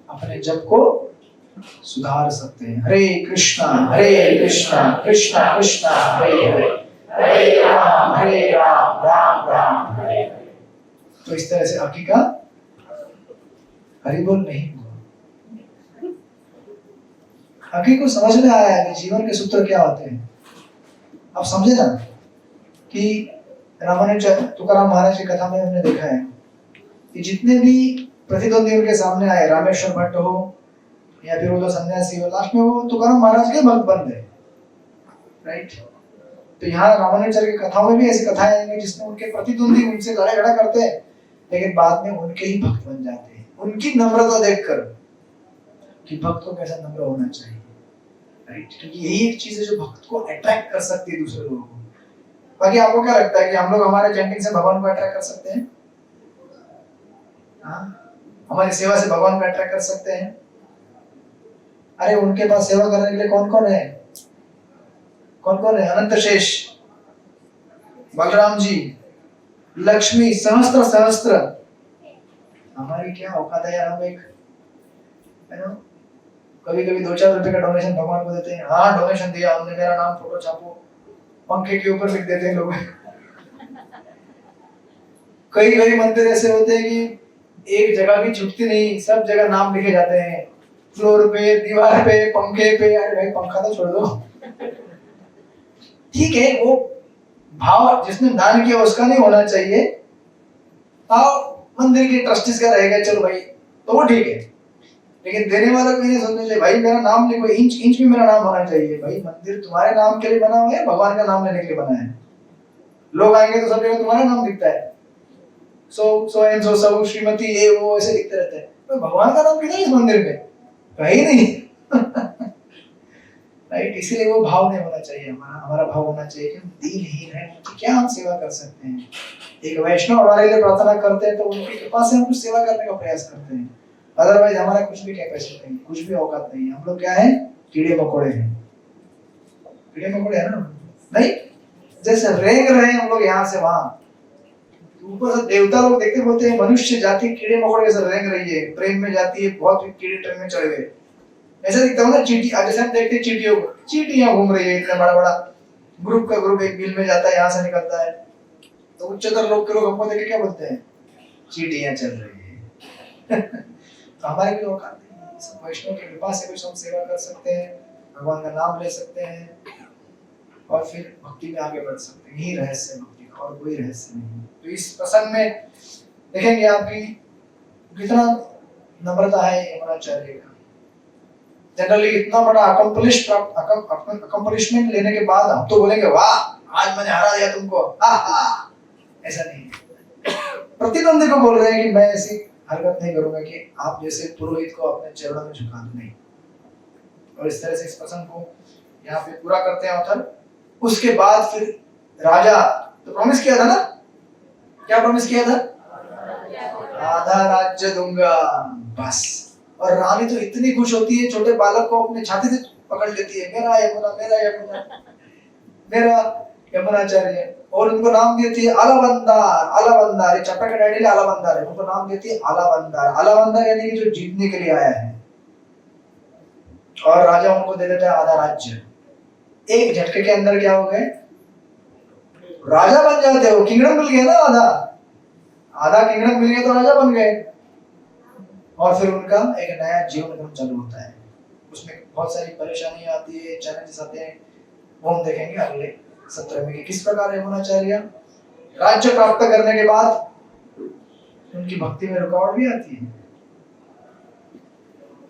अपने जप को सुधार सकते हैं। हरे कृष्णा कृष्णा कृष्णा हरे हरे, हरे राम राम राम हरे हरे। तो इस तरह से अकी का हरि बोल नहीं हुआ। अकी को समझ में आया कि जीवन के सूत्र क्या होते हैं। आप समझे ना कि रामानुज तुकाराम महाराज की कथा में हमने देखा है कि जितने भी प्रतिद्वंदी उनके सामने आए, रामेश्वर भट्ट हो या फिर वो सन्यासी हो, लास्ट में वो तुकाराम महाराज के भक्त बन गए, राइट? तो यहाँ रामानुजाचार्य की कथाओं में भी ऐसी कथाएं आएंगी जिसमें उनके प्रतिद्वंदी उनसे लड़ाई झगड़ा करते हैं, लेकिन बाद में उनके ही भक्त बन जाते हैं, उनकी नम्रता देखकर कि भक्त को कैसा नम्र होना चाहिए, राइट? क्योंकि यही एक चीज है जो भक्त को अट्रैक्ट कर सकती है दूसरे लोगों को। बाकी आपको क्या लगता है कि हम लोग हमारे चैंटिंग से भगवान को अट्रैक्ट कर सकते हैं? हमारी सेवा से भगवान को अट्रैक्ट कर सकते हैं? अरे उनके पास सेवा करने के लिए कौन कौन है? कौन कौन है? अनंत शेष, बलराम जी, लक्ष्मी, सहस्त्र सहस्त्र। हमारी क्या औकात है यार, हम एक है ना, कभी कभी 2-4 रुपए का डोनेशन भगवान को देते हैं। हाँ डोनेशन दिया हमने, मेरा नाम फोटो छापो, पंखे के ऊपर लिख देते हैं लोग। कई कई मंदिर ऐसे होते हैं कि एक जगह भी छुटती नहीं, सब जगह नाम लिखे जाते हैं, फ्लोर पे, दीवार पे, पंखे पे। अरे भाई पंखा तो छोड़ दो। ठीक है, वो भाव जिसने दान किया उसका नहीं होना चाहिए, मंदिर के ट्रस्टीज का रहेगा, चलो भाई तो वो ठीक है, लेकिन देने वाला को नहीं सोचना चाहिए भाई मेरा नाम लिखो, इंच इंच में मेरा नाम होना चाहिए। भाई मंदिर तुम्हारे नाम के लिए बना हुआ है, भगवान का नाम लेने के लिए बना है। लोग आएंगे तो सब जगह तुम्हारा नाम दिखता है, सो एंड सो श्रीमती ये वो ऐसे दिखते रहते हैं, तो भगवान का नाम किधर है इस मंदिर में? कहीं नहीं। राइट, इसीलिए वो भाव नहीं होना चाहिए। हमारा भाव होना चाहिए कि हम दीनहीन हैं, तो क्या हम सेवा कर सकते हैं। एक वैष्णव हमारे लिए प्रार्थना करते हैं तो उनकी कृपा से हम कुछ सेवा करने का प्रयास करते हैं, अदरवाइज हमारा कुछ भी कैपेसिटी नहीं, कुछ भी औकात नहीं है। हम लोग क्या है? कीड़े मकोड़े हैं। कीड़े मकोड़े है ना, नहीं जैसे रेंग रहे हैं हम लोग यहाँ से वहां, ऊपर से देवता लोग देखते बोलते हैं मनुष्य जाति कीड़े मकोड़े जैसे रेंग रही है, प्रेम में जाती है, बहुत कीड़े ट्रेन में चढ़े गए, ऐसा दिखता है ना। चींटी, जैसे हम देखते हैं चींटियों को, चींटियां घूम रही है, इतना बड़ा बड़ा ग्रुप का ग्रुप एक बिल में जाता है, यहाँ से निकलता है, तो उच्चतर लोग के लोग हमको देख के क्या बोलते हैं? चींटियां चल रही है। तो हमारे भी औकात नहीं, सब वैष्णव की कृपा से कुछ हम सेवा कर सकते हैं, भगवान का नाम ले सकते हैं और फिर भक्ति में आगे बढ़ सकते हैं। यही रहस्य है भक्ति का, और कोई रहस्य नहीं। तो इस प्रसंग में देखेंगे आपकी कितना नम्रता है यमुनाचार्य का। जनरली इतना बड़ा अकम्पलिशमेंट लेने के बाद हम तो बोलेंगे वाह आज मैंने हरा दिया तुमको, ऐसा नहीं। प्रतिद्वंदी को बोल रहे हैं कि मैं ऐसी हरकत नहीं करूंगा कि आप जैसे पुरोहित को अपने चरणों में झुका दूं, नहीं। और इस तरह से इस प्रसंग को यहाँ पे पूरा करते हैं ऑथर। उसके बाद फिर राजा तो प्रॉमिस किया था ना, क्या प्रॉमिस किया था? आधा राज्य दूंगा, बस। और रानी तो इतनी खुश होती है, छोटे बालक को अपने छाती से पकड़ लेती है, मेरा यमुना, मेरा यमुना, मेरा यमुनाचार्य। और उनको नाम देती है आलाबंदार। आलाबंदार, ये चट्टा के डैडी आलाबंदार है, उनको नाम देती है आलाबंदार। आलाबंदार यानी कि जो जीतने के लिए आया है। और राजा उनको दे देता है आधा राज्य। एक झटके के अंदर क्या हो गए? राजा बन जाते हो, किंगडम मिल गया ना, आधा आधा किंगडम मिल गया तो राजा बन गए। और फिर उनका एक नया जीवन एकदम चालू होता है। उसमें बहुत सारी परेशानियां आती है, चैलेंजेस आते हैं, वो हम देखेंगे अगले सत्र में कि किस प्रकार यमुनाचार्य राज्य प्राप्त करने के बाद उनकी भक्ति में रुकावट भी आती है,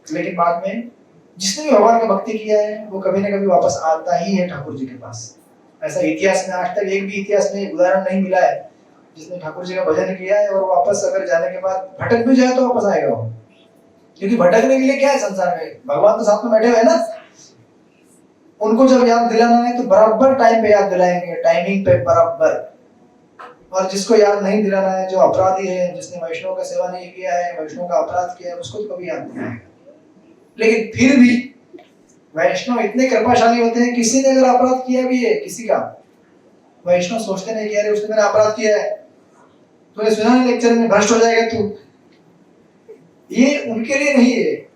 लेकिन बाद में जिसने भी भगवान की भक्ति किया है वो कभी ना कभी वापस आता ही है ठाकुर जी के पास। ऐसा इतिहास में आज तक एक भी इतिहास में उदाहरण नहीं मिला है जिसने ठाकुर जी का भजन किया है और वापस अगर जाने के बाद भटक भी जाए तो वापस आएगा वो। क्योंकि भटकने के लिए क्या है संसार में, भगवान तो साथ में बैठे हुए हैं ना। उनको जब याद दिलाना है तो बराबर टाइम पे याद दिलाएंगे, टाइमिंग पे बराबर। और जिसको याद नहीं दिलाना है, जो अपराधी है, जिसने वैष्णव का सेवा नहीं किया है, वैष्णव का अपराध किया है, उसको तो कभी याद नहीं आएगा। लेकिन फिर भी वैष्णव इतने कृपाशाली होते हैं, किसी ने अगर अपराध किया भी है किसी का, वैष्णव सोचते नहीं कि अरे उसने मैंने अपराध किया है, तूने सुना नहीं लेक्चर में, भ्रष्ट हो जाएगा तू। ये उनके लिए नहीं है,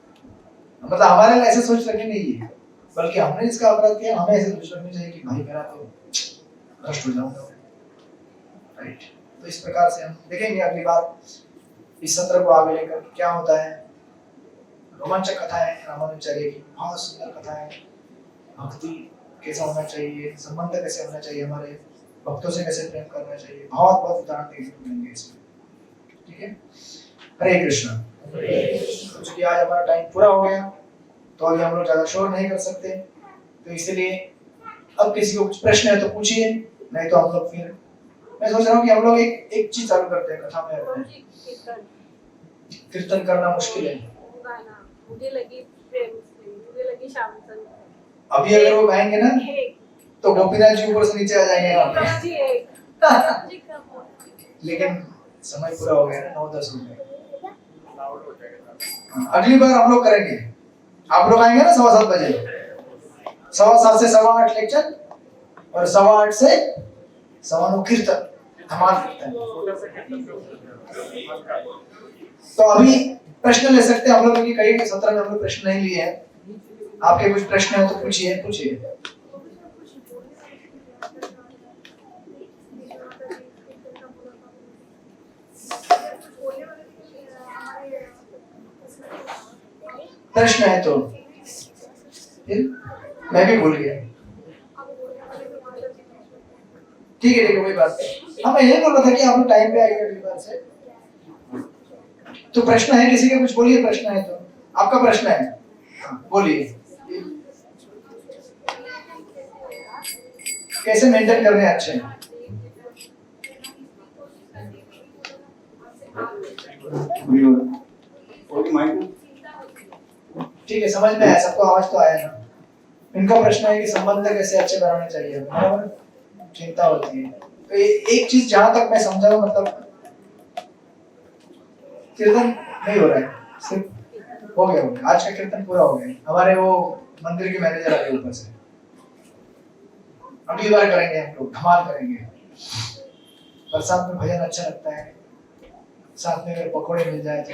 मतलब हमारे लिए ऐसे सोच रखनी नहीं है, बल्कि हमने जिसका अपराध किया हमें ऐसे सोच रखनी चाहिए कि भाई मेरा तो भ्रष्ट हो जाऊंगा, राइट। तो इस प्रकार से हम देखेंगे अगली बार इस सत्र को आगे लेकर क्या होता है। रोमांचक कथा है रामानुजाचार्य की, बहुत सुंदर कथा है। भक्ति कैसा होना चाहिए, संबंध कैसे होना चाहिए, हमारे भक्तों से कैसे प्रेम करना चाहिए, बहुत बहुत उदाहरण देखने को मिलेंगे इसमें। ठीक है, हरे कृष्णा। तो चूंकि आज हमारा टाइम पूरा हो गया तो अभी हम लोग ज्यादा शोर नहीं कर सकते, तो इसलिए अब किसी को कुछ प्रश्न है तो पूछिए, नहीं तो हम लोग फिर मैं सोच रहा हूँ कि हम लोग एक चीज चालू करते हैं कथा में अपने। कीर्तन करना मुश्किल है। मुझे लगी प्रेम से, मुझे लगी श्याम संत। अभी अगर वो गाएंगे ना तो गोपीनाथ जी ऊपर से नीचे आ जाएंगे। लेकिन समय पूरा हो गया ना, 9:10 हो गए। अगली बार हम लोग करेंगे, आप लोग आएंगे ना 7:15 बजे, 7:15 से 8:15 लेक्चर और 8:15 से 9:15 कीर्तन, धमाल कीर्तन। तो अभी प्रश्न ले सकते हैं हम लोग, कई सत्र में हम लोग प्रश्न नहीं लिए हैं। आपके कुछ प्रश्न है तो पूछिए। प्रश्न है तो मैं भी भूल गया। ठीक है कोई बात नहीं। हाँ मैं यही बोल रहा था कि आप लोग टाइम पे आइए अगली बार से। तो प्रश्न है किसी के, कुछ बोलिए। प्रश्न है तो आपका प्रश्न है, बोलिए। कैसे मेंटेन करने अच्छे हैं? ठीक है, समझ में आया सबको, आवाज तो आया ना। इनका प्रश्न है कि संबंध कैसे अच्छे बनाने चाहिए, बराबर चिंता होती है। तो एक चीज जहां तक मैं समझा हूं, मतलब कीर्तन नहीं हो रहा है, सिर्फ हो गया आज का कीर्तन पूरा हो गया। हमारे वो मंदिर के मैनेजर आ गए ऊपर से, अगली बार करेंगे हम लोग, धमाल करेंगे। बरसात में भजन अच्छा लगता है, साथ में अगर पकौड़े मिल जाए तो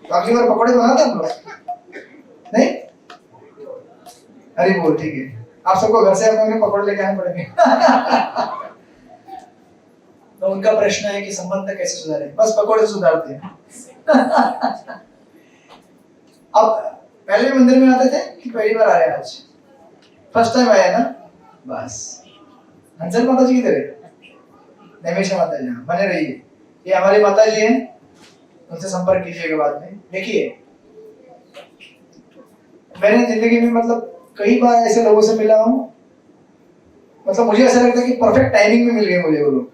तो अगली बार पकौड़े बनाते हम लोग नहीं? अरे वो ठीक है, आप सबको घर से अपने पकौड़े लेके आने पड़ेंगे। तो उनका प्रश्न है कि संबंध कैसे सुधारे, बस पकौड़े सुधारते हैं। अब पहले भी मंदिर में आते थे कि पहली बार आ रहे हैं आज? फर्स्ट टाइम आए ना, बस। हंसल माता जी किधर है? नैमिषा माता जी, बने रहिए। ये हमारी माता जी हैं, उनसे संपर्क कीजिएगा बाद में। देखिए मैंने जिंदगी में मतलब कई बार ऐसे लोगों से मिला हूँ, मतलब मुझे ऐसा लगता है कि परफेक्ट टाइमिंग में मिल गए मुझे वो लोग।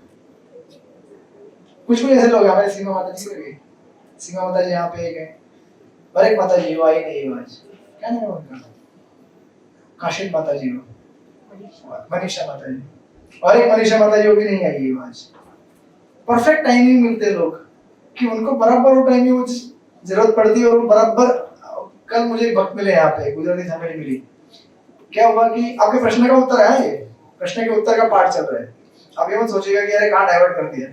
कुछ ऐसे लोग हमारे सीमा माता जी के, सीमा माता जी यहाँ पे एक है, और एक माता जी वो आई नहीं आज, क्या नाम है उनका? काशिद माता जी हो, मनीषा माता जी, और एक मनीषा माता जी वो भी नहीं आई है आज। परफेक्ट टाइमिंग मिलते लोग कि उनको बराबर वो टाइमिंग वो जरूरत पड़ती है, और बराबर। कल मुझे वक्त मिले यहाँ पे, गुजराती समय मिली। क्या हुआ कि आपके प्रश्न का उत्तर है, ये प्रश्न के उत्तर का पाठ चल रहा है। आप ये मत सोचिएगा कि अरे कहाँ डाइवर्ट कर दिया।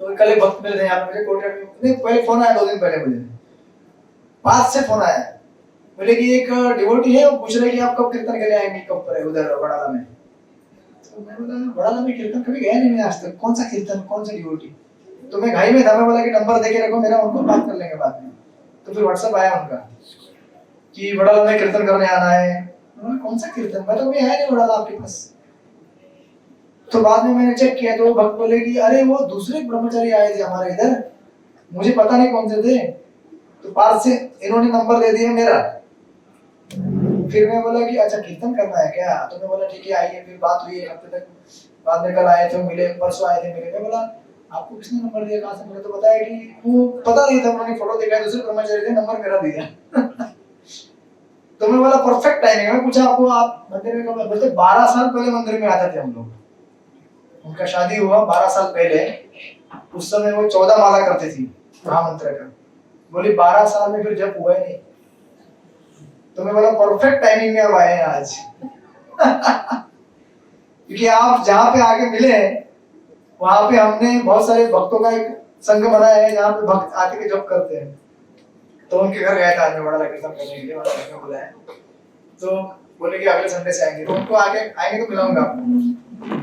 तो कल एक वक्त मिले थे यहाँ पे मुझे कोर्ट में, पहले फोन आया 2 दिन पहले मुझे, 5 से फोन आया, बोले कि एक डिवोटी है, वो पूछ रहे कि आप कब कीर्तन के लिए आएंगे, कब पर है उधर बड़ाला में। तो मैं बोला बड़ाला में कीर्तन कभी गया नहीं मैं आज तक, कौन सा कीर्तन, कौन सा डिवोटी? तो मैं घाई में था, मैं बोला कि नंबर दे के रखो मेरा, उनको बात कर लेंगे बाद में। तो फिर व्हाट्सएप आया उनका कि बड़ाला में कीर्तन करने आना है। कौन सा कीर्तन? मैं तो अभी आया नहीं बड़ाला आपके पास। तो बाद में मैंने चेक किया तो भक्त बोले कि अरे वो दूसरे ब्रह्मचारी आए थे हमारे इधर, मुझे पता नहीं कौन से थे, तो पास से इन्होंने नंबर दे दिया मेरा। फिर मैं बोला कि अच्छा कीर्तन करना है क्या? तो मैं बोला ठीक है आइए। फिर बात हुई एक हफ्ते तक, बाद में कल आए थे मिले, परसों आए थे मिले। मैं बोला आपको किसने नंबर दिया, कहाँ से मिला? तो बताया कि वो पता नहीं था, उन्होंने फोटो दिखाया, दूसरे ब्रह्मचारी थे, नंबर मेरा दिया। तो मैं बोला परफेक्ट टाइमिंग। मैं पूछा आपको आप मंदिर में कब? बोलते 12 साल पहले मंदिर में आते थे हम लोग। उनका शादी हुआ 12 साल पहले, उस समय वो 14 माला करती थी महामंत्र का। बोली 12 साल में फिर जब हुआ ही नहीं। तो मैं बोला परफेक्ट टाइमिंग में अब आए हैं आज। क्योंकि आप जहाँ पे आके मिले हैं वहां पे हमने बहुत सारे भक्तों का एक संघ बनाया है, जहाँ पे भक्त आके के जप करते हैं। तो उनके घर गया था आज मैं, बड़ा कीर्तन करने के लिए वहां घर में बुलाया। तो बोले कि अगले संडे से आएंगे, तो उनको आगे आएंगे तो मिलाऊंगा आपको।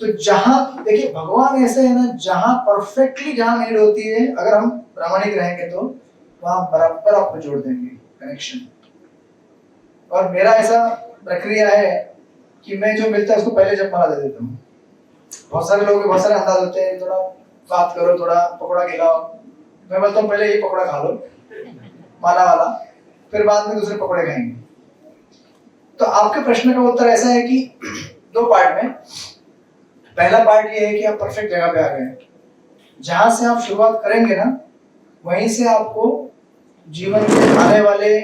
तो जहां देखिए भगवान ऐसे है ना, जहां परफेक्टली जहां नीड होती है, अगर हम प्रामाणिक रहेंगे तो वहां बराबर आपको जोड़ देंगे कनेक्शन। और मेरा ऐसा प्रक्रिया है कि मैं जो मिलता है उसको पहले जब माला दे देता हूँ। बहुत सारे लोग बहुत सारे अंदाज होते हैं, थोड़ा बात करो, थोड़ा पकौड़ा खिलाओ। मैं बोलता हूँ पहले ये पकौड़ा खा लो माला वाला, फिर बाद में दूसरे पकौड़े खाएंगे। तो आपके प्रश्न का उत्तर ऐसा है कि दो पार्ट में। पहला पार्ट ये है कि आप परफेक्ट जगह पे आ गए, जहां से आप शुरुआत करेंगे ना वहीं से आपको जीवन में आने वाले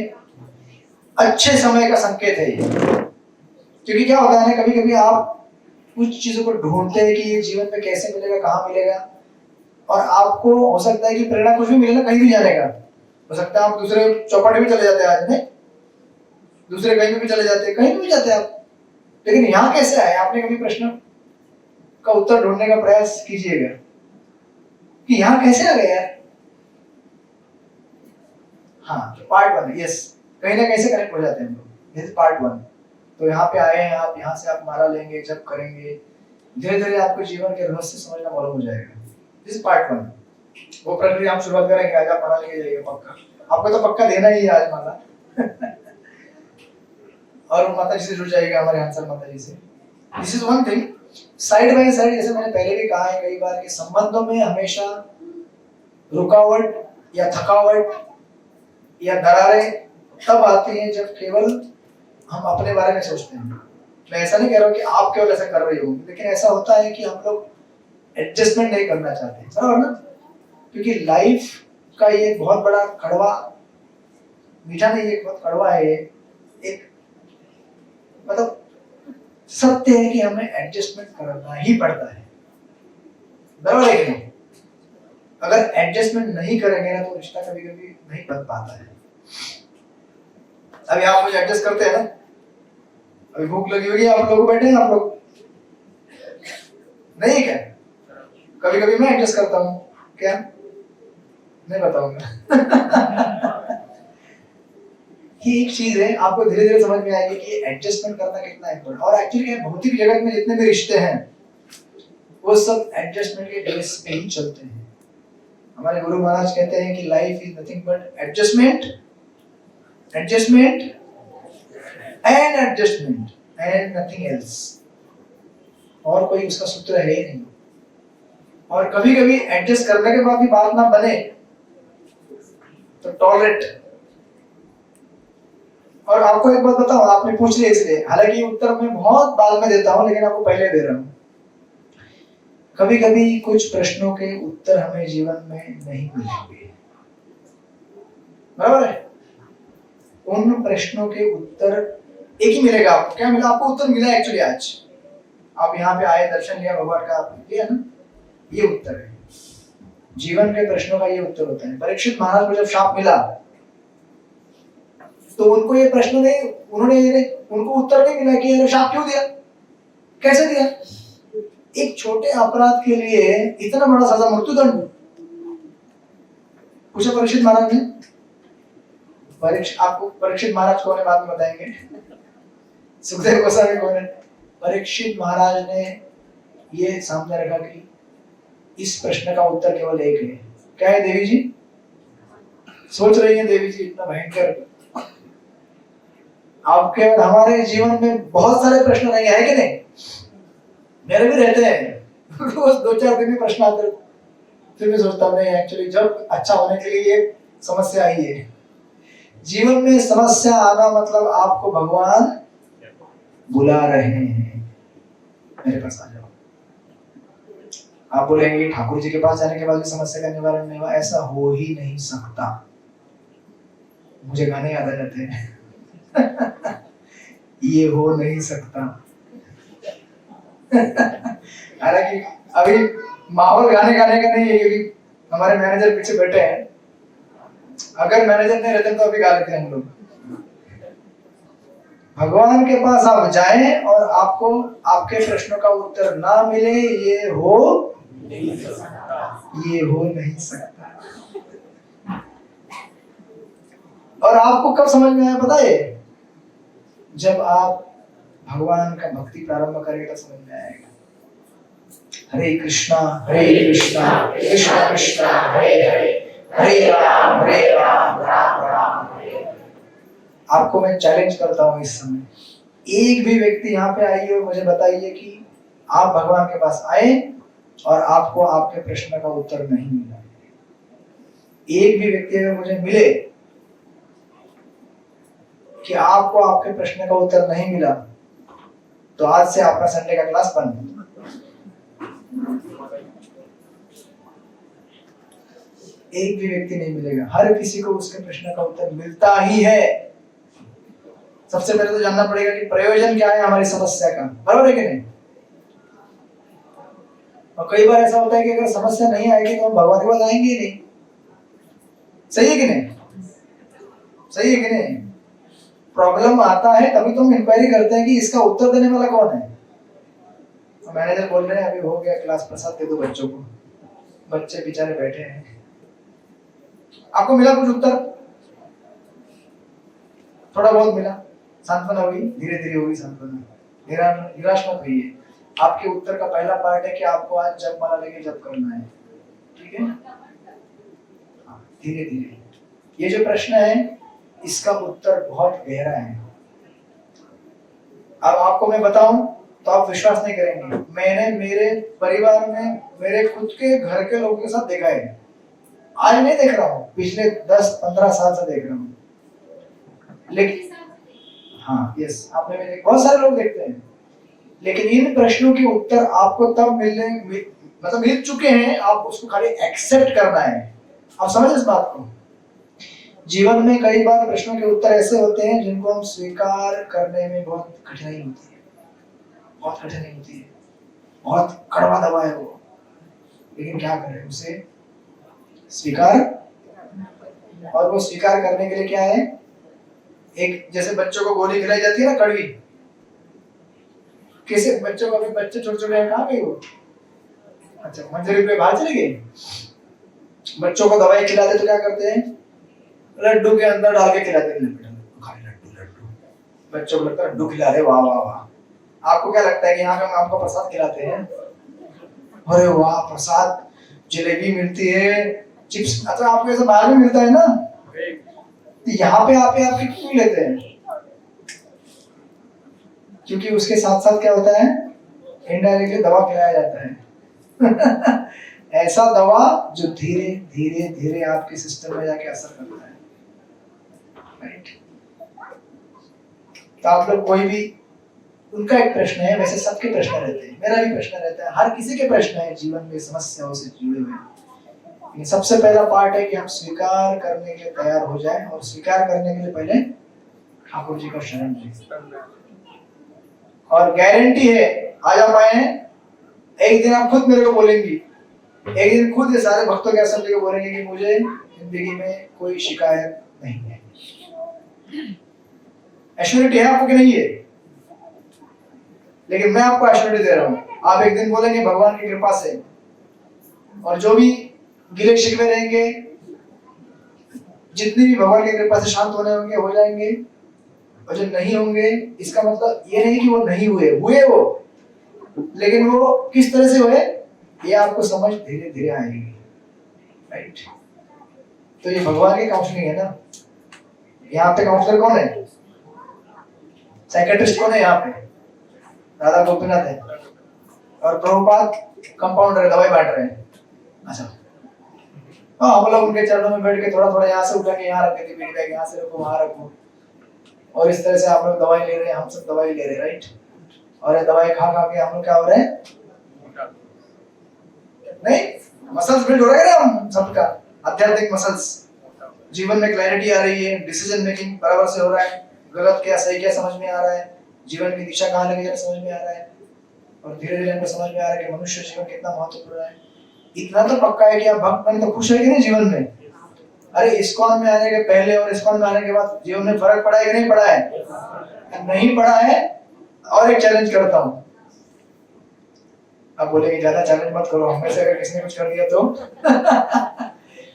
अच्छे समय का संकेत है ये। क्योंकि क्या होता है ना, कभी कभी आप कुछ चीजों को ढूंढते हैं कि ये जीवन में कैसे मिलेगा, कहाँ मिलेगा, और आपको हो सकता है कि प्रेरणा कुछ भी मिले ना, कहीं भी जाने का। हो सकता है आप दूसरे चौपाटी भी चले जाते हैं आज, नहीं दूसरे कहीं भी चले जाते हैं, कहीं भी जाते हैं आप, लेकिन यहाँ कैसे आए? आपने कभी प्रश्न का उत्तर ढूंढने का प्रयास कीजिएगा कि यहाँ कैसे आ गए यार। हाँ, पार्ट वन, यस, कहीं ना कहीं से कनेक्ट हो जाते हैं हम लोग। This part one. तो यहाँ पे आए हैं आप, यहाँ से आप माला लेंगे, जब करेंगे, धीरे धीरे आपको जीवन के रहस्य समझना मालूम हो जाएगा। दिस पार्ट वन, वो प्रक्रिया हम शुरुआत करेंगे। आज आप माला लेके जाइए पक्का, आपको तो पक्का देना ही है आज माला। और वो माता जी से जुड़ जाएगा, हमारे आंसर माता जी से। This is one thing. Side by side, जैसे मैंने पहले भी कहा है कई बार कि संबंधों में हमेशा रुकावट या थकावट या दरारें तब आती हैं जब केवल हम अपने बारे में सोचते हैं। मैं ऐसा नहीं कह रहा हूँ कि आप केवल ऐसा कर रहे हो, लेकिन ऐसा होता है कि हम लोग एडजस्टमेंट नहीं करना चाहते, बराबर ना? क्योंकि लाइफ का ये बहुत बड़ा कड़वा, मीठा नहीं, ये बहुत कड़वा है ये, एक मतलब सत्य है कि हमें एडजस्टमेंट करना ही पड़ता है, बराबर है कि नहीं? अगर एडजस्टमेंट नहीं करेंगे ना तो रिश्ता कभी कभी नहीं बन पाता है। अभी आप मुझे एडजस्ट करते हैं ना, अभी भूख लगी होगी, आप लोग बैठे हैं, आप लोग नहीं क्या? कभी कभी मैं एडजस्ट करता हूँ क्या? नहीं बताऊंगा। ये एक चीज है, आपको धीरे धीरे समझ में आएगी कि एडजस्टमेंट करना कितना इम्पोर्टेंट। और एक्चुअली भौतिक जगत में जितने भी रिश्ते हैं वो सब एडजस्टमेंट के बेस पे ही चलते हैं। हमारे गुरु महाराज कहते हैं कि life is nothing but adjustment, adjustment and adjustment and nothing else. और कोई उसका सूत्र है ही नहीं। और कभी कभी एडजस्ट करने के बाद भी बात ना बने तो टॉलरेट। और आपको एक बात बताऊं, आपने पूछ लिया इसलिए, हालांकि उत्तर मैं बहुत बाद में देता हूं, लेकिन आपको पहले दे रहा हूं। कभी कभी कुछ प्रश्नों के उत्तर हमें जीवन में नहीं मिलेंगे, बराबर है? उन प्रश्नों के उत्तर एक ही मिलेगा आपको। क्या मिला आपको? उत्तर मिला एक्चुअली आज आप यहाँ पे आए, दर्शन लिया भगवान का, आपने लिया ना, ये उत्तर है जीवन के प्रश्नों का। ये उत्तर होता है। परीक्षित महाराज को जब शाप मिला तो उनको ये प्रश्न नहीं, उनको उत्तर नहीं मिला कि ये शाप क्यों दिया, कैसे दिया। एक छोटे अपराध के लिए इतना बड़ा सजा, मृत्युदंड पूछा परीक्षित महाराज ने। आपको परीक्षित महाराज कौन है बाद में बताएंगे, सुखदेव गोस्वामी कौन है। परीक्षित महाराज ने ये सामने रखा कि इस प्रश्न का उत्तर केवल एक है। क्या है देवी जी? सोच रही है देवी जी, इतना भयंकर। आपके और हमारे जीवन में बहुत सारे प्रश्न नहीं है कि नहीं? मेरे भी रहते हैं, रोज 2-4 दिन में प्रश्न आते, फिर भी सोचता हूं नहीं, एक्चुअली जब अच्छा होने के लिए ये समस्या आई है। जीवन में समस्या आना मतलब आपको भगवान बुला रहे हैं, मेरे पास आ जाओ। आप बोलेंगे ठाकुर जी के पास जाने के बाद भी समस्या का निवारण नहीं हुआ, ऐसा हो ही नहीं सकता। मुझे गाने याद आ जाते हैं। ये हो नहीं सकता। हालांकि अभी माहौल गाने गाने का नहीं है, क्योंकि हमारे मैनेजर पीछे बैठे हैं। अगर मैनेजर नहीं रहते तो अभी गा लेते हम लोग। भगवान के पास आप जाएं और आपको आपके प्रश्नों का उत्तर ना मिले, ये हो नहीं सकता। और आपको कब समझ में आया पता है? जब आप भगवान का भक्ति प्रारंभ करेंगे तो समझ में आएगा। हरे कृष्णा कृष्णा कृष्णा हरे हरे, हरे राम राम राम हरे। आपको मैं चैलेंज करता हूँ इस समय, एक भी व्यक्ति यहाँ पे आइए और मुझे बताइए कि आप भगवान के पास आए और आपको आपके प्रश्न का उत्तर नहीं मिला। एक भी व्यक्ति अगर मुझे मिले कि आपको आपके प्रश्न का उत्तर नहीं मिला तो आज से आपका संडे का क्लास बंद। एक भी व्यक्ति नहीं मिलेगा, हर किसी को उसके प्रश्न का उत्तर मिलता ही है। सबसे पहले तो जानना पड़ेगा कि प्रयोजन क्या है हमारी समस्या का, बराबर है कि नहीं? और कई बार ऐसा होता है कि अगर समस्या नहीं आएगी तो हम भगवान के पास आएंगे ही नहीं। सही है कि नहीं? सही है कि नहीं? प्रॉब्लम आता है तभी तो हम इंक्वायरी करते हैं कि इसका उत्तर देने वाला कौन है। तो मैनेजर बोल रहे हैं अभी हो गया क्लास, प्रसाद दे दो बच्चों को। बच्चे बेचारे बैठे हैं, आपको मिला कुछ उत्तर? थोड़ा बहुत मिला, सांत्वना हुई, धीरे धीरे हुई सांत्वना। निराश मत होइए। आपके उत्तर का पहला पार्ट है कि आपको आज जप माला लेके जप करना है, ठीक है? धीरे धीरे। ये जो प्रश्न है इसका उत्तर बहुत गहरा है। अब आपको मैं बताऊं तो आप विश्वास नहीं करेंगे। मैंने मेरे परिवार में मेरे खुद के घर के लोगों के साथ देखा है, आज नहीं देख रहा हूँ, पिछले 10-15 साल से देख रहा हूँ। लेकिन हाँ, यस, आपने मेरे बहुत सारे लोग देखते हैं, लेकिन इन प्रश्नों के उत्तर आपको तब मतलब मिल चुके हैं, आप उसको खाली एक्सेप्ट करना है। आप समझ इस बात को? जीवन में कई बार प्रश्नों के उत्तर ऐसे होते हैं जिनको हम स्वीकार करने में बहुत कठिनाई होती है, बहुत कठिनाई होती है, बहुत कड़वा दवा है वो, लेकिन क्या करें, उसे स्वीकार। और वो स्वीकार करने के लिए क्या है, एक जैसे बच्चों को गोली खिलाई जाती है ना, कड़वी, कैसे बच्चों को, अभी बच्चे छोटे छोटे कहाँ गए वो, अच्छा मंजरी पे बाहर चले गए। बच्चों को दवाई खिलाते तो क्या करते हैं, लड्डू के अंदर डाल के खिलाते हैं, लड्डू लड्डू। बच्चों को लगता है लड्डू खिला रहे, वाह वाह वाह। आपको क्या लगता है कि यहाँ पे हम आपको प्रसाद खिलाते हैं, अरे वाह प्रसाद, जलेबी मिलती है, चिप्स, अच्छा आपको ऐसा बाहर में मिलता है ना, तो यहाँ पे आप क्यों लेते हैं? क्योंकि उसके साथ साथ क्या होता है, इनडायरेक्टली दवा खिलाया जाता है। ऐसा दवा जो धीरे धीरे धीरे आपके सिस्टम में जाके असर करता है, राइट? तो आप लोग कोई भी, उनका एक प्रश्न है, वैसे सबके प्रश्न रहते हैं, मेरा भी प्रश्न रहता है, हर किसी के प्रश्न है जीवन में समस्याओं से जुड़े हुए। लेकिन सबसे पहला पार्ट है कि हम स्वीकार करने के लिए तैयार हो जाएं, और स्वीकार करने के लिए पहले ठाकुर जी का शरण लें। और गारंटी है आज आप आए हैं, एक दिन आप खुद मेरे को बोलेंगी, एक दिन खुद ये सारे भक्तों के असर लेके बोलेंगे कि मुझे जिंदगी में कोई शिकायत नहीं है। एश्योरिटी है आपको कि नहीं है? लेकिन मैं आपको एश्योरिटी दे रहा हूं, आप एक दिन बोलेंगे भगवान की कृपा से, और जो भी गिले शिकवे रहेंगे, जितनी भी भगवान की कृपा से शांत होने होंगे हो जाएंगे, और जो नहीं होंगे, इसका मतलब ये नहीं कि वो नहीं हुए, हुए वो, लेकिन वो किस तरह से हुए ये आपको समझ धीरे धीरे आएगी, राइट? तो ये भगवान की काउंसलिंग है ना। यहाँ पे काउंसलर कौन है, साइकियाट्रिस्ट कौन है यहाँ पे? राधा गोपीनाथ है, और प्रभुपाद कंपाउंडर, दवाई बांट रहे हैं। अच्छा, हाँ, हम लोग उनके चरणों में बैठ के थोड़ा थोड़ा यहाँ से उठा के यहाँ रख देते, पीठ बैग यहाँ से रखो वहाँ रखो, और इस तरह से आप लोग दवाई ले रहे हैं, हम सब दवाई ले रहे हैं, राइट? और ये दवाई खा खा के हम लोग क्या हो रहे हैं, नहीं, मसल्स बिल्ड हो रहा है ना हम सबका, आध्यात्मिक मसल्स। जीवन में क्लैरिटी आ रही है, डिसीजन मेकिंग बराबर से हो रहा है, गलत क्या सही क्या समझ में आ रहा है, जीवन की दिशा कहाँ लेके जाना समझ में आ रहा है, और धीरे धीरे हमको समझ में आ रहा है कि मनुष्य जीवन कितना महत्वपूर्ण है। इतना तो पक्का है कि आप भक्त बने तो खुश है कि नहीं जीवन में? अरे इस्कॉन में आने के पहले और इस्कॉन में आने के बाद जीवन में फर्क पड़ा है कि नहीं पड़ा है? नहीं पड़ा है। और एक चैलेंज करता हूँ, आप बोलेंगे ज्यादा चैलेंज मत करो, हमें से अगर किसी ने कुछ कर दिया तो।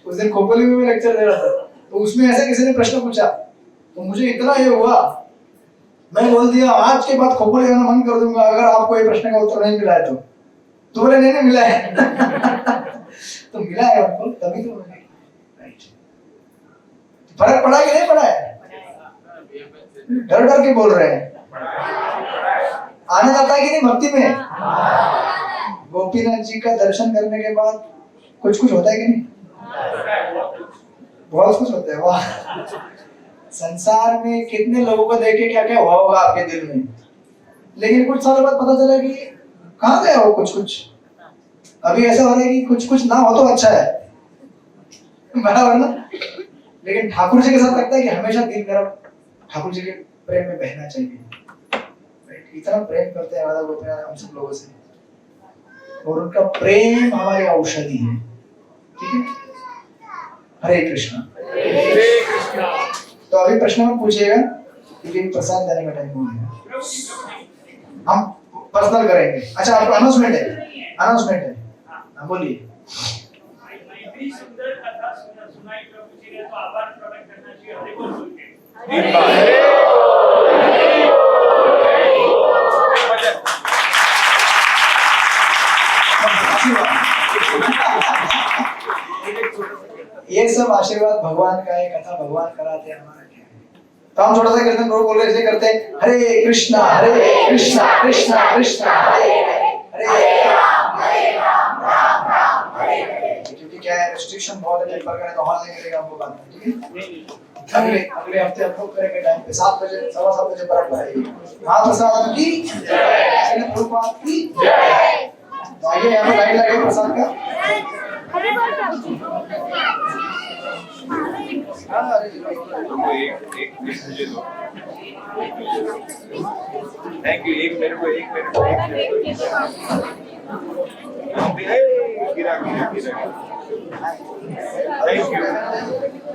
उस दिन खोपली में भी लेक्चर दे रहा था, तो उसमें ऐसे किसी ने प्रश्न पूछा, तो मुझे इतना ये हुआ, मैं बोल दिया आज के बाद खोपली जाना बंद कर दूंगा अगर आपको ये प्रश्न का उत्तर नहीं मिला है तो बोले नहीं मिला है। तो मिला है आपको, तभी तो राइट। फर्क पड़ा कि नहीं पड़ा है? डर डर के बोल रहे हैं, आनंद आता है कि नहीं भक्ति में? गोपीनाथ जी का दर्शन करने के बाद कुछ कुछ होता है कि नहीं? बहुत कुछ होता है, वाह। संसार में कितने लोगों को देखे क्या क्या हुआ होगा आपके दिल में, लेकिन कुछ सालों बाद पता चला कि कहाँ गया वो कुछ कुछ। अभी ऐसा हो रहा है कि कुछ कुछ ना हो तो अच्छा है, बराबर ना। लेकिन ठाकुर जी के साथ लगता है कि हमेशा दिल मेरा ठाकुर जी के प्रेम में बहना चाहिए। इतना प्रेम करते हैं राधा गोपीनाथ हम सब लोगों से, और उनका प्रेम हमारी औषधि है। ठीक है, हरे कृष्णा। तो अभी प्रश्न मत पूछिएगा क्योंकि प्रसाद देने का टाइम हो गया, हम पर्सनल करेंगे। अच्छा, आपको अनाउंसमेंट है, अनाउंसमेंट है, हाँ बोलिए। इतनी सुंदर कथा सुनाई प्रभु जी ने, तो आभार प्रकट करना चाहिए। हरि बोल बोल के ये सब आशीर्वाद भगवान का है, कथा भगवान कराते हैं, हमारा क्या है। तो हम थोड़ा सा कीर्तन प्रभु बोल रहे इसलिए करते हैं, हरे कृष्णा कृष्णा कृष्णा हरे हरे राम राम राम हरे हरे। क्योंकि क्या है, रेस्ट्रिक्शन बहुत है, टेम्पर का, तो हॉल नहीं मिलेगा हमको बाद में। ठीक है, अगले हफ्ते हम लोग करेंगे टाइम पे 7 बजे, 7:15 बजे बराबर आएगी। महाप्रसाद की जय, प्रभुपाद की जय। तो आइए यहाँ पे लाइन लगे प्रसाद का। एक मुझे दो। Thank you. एक मेरे को, एक मेरे को, गिरा गिरा गिरा। Thank you.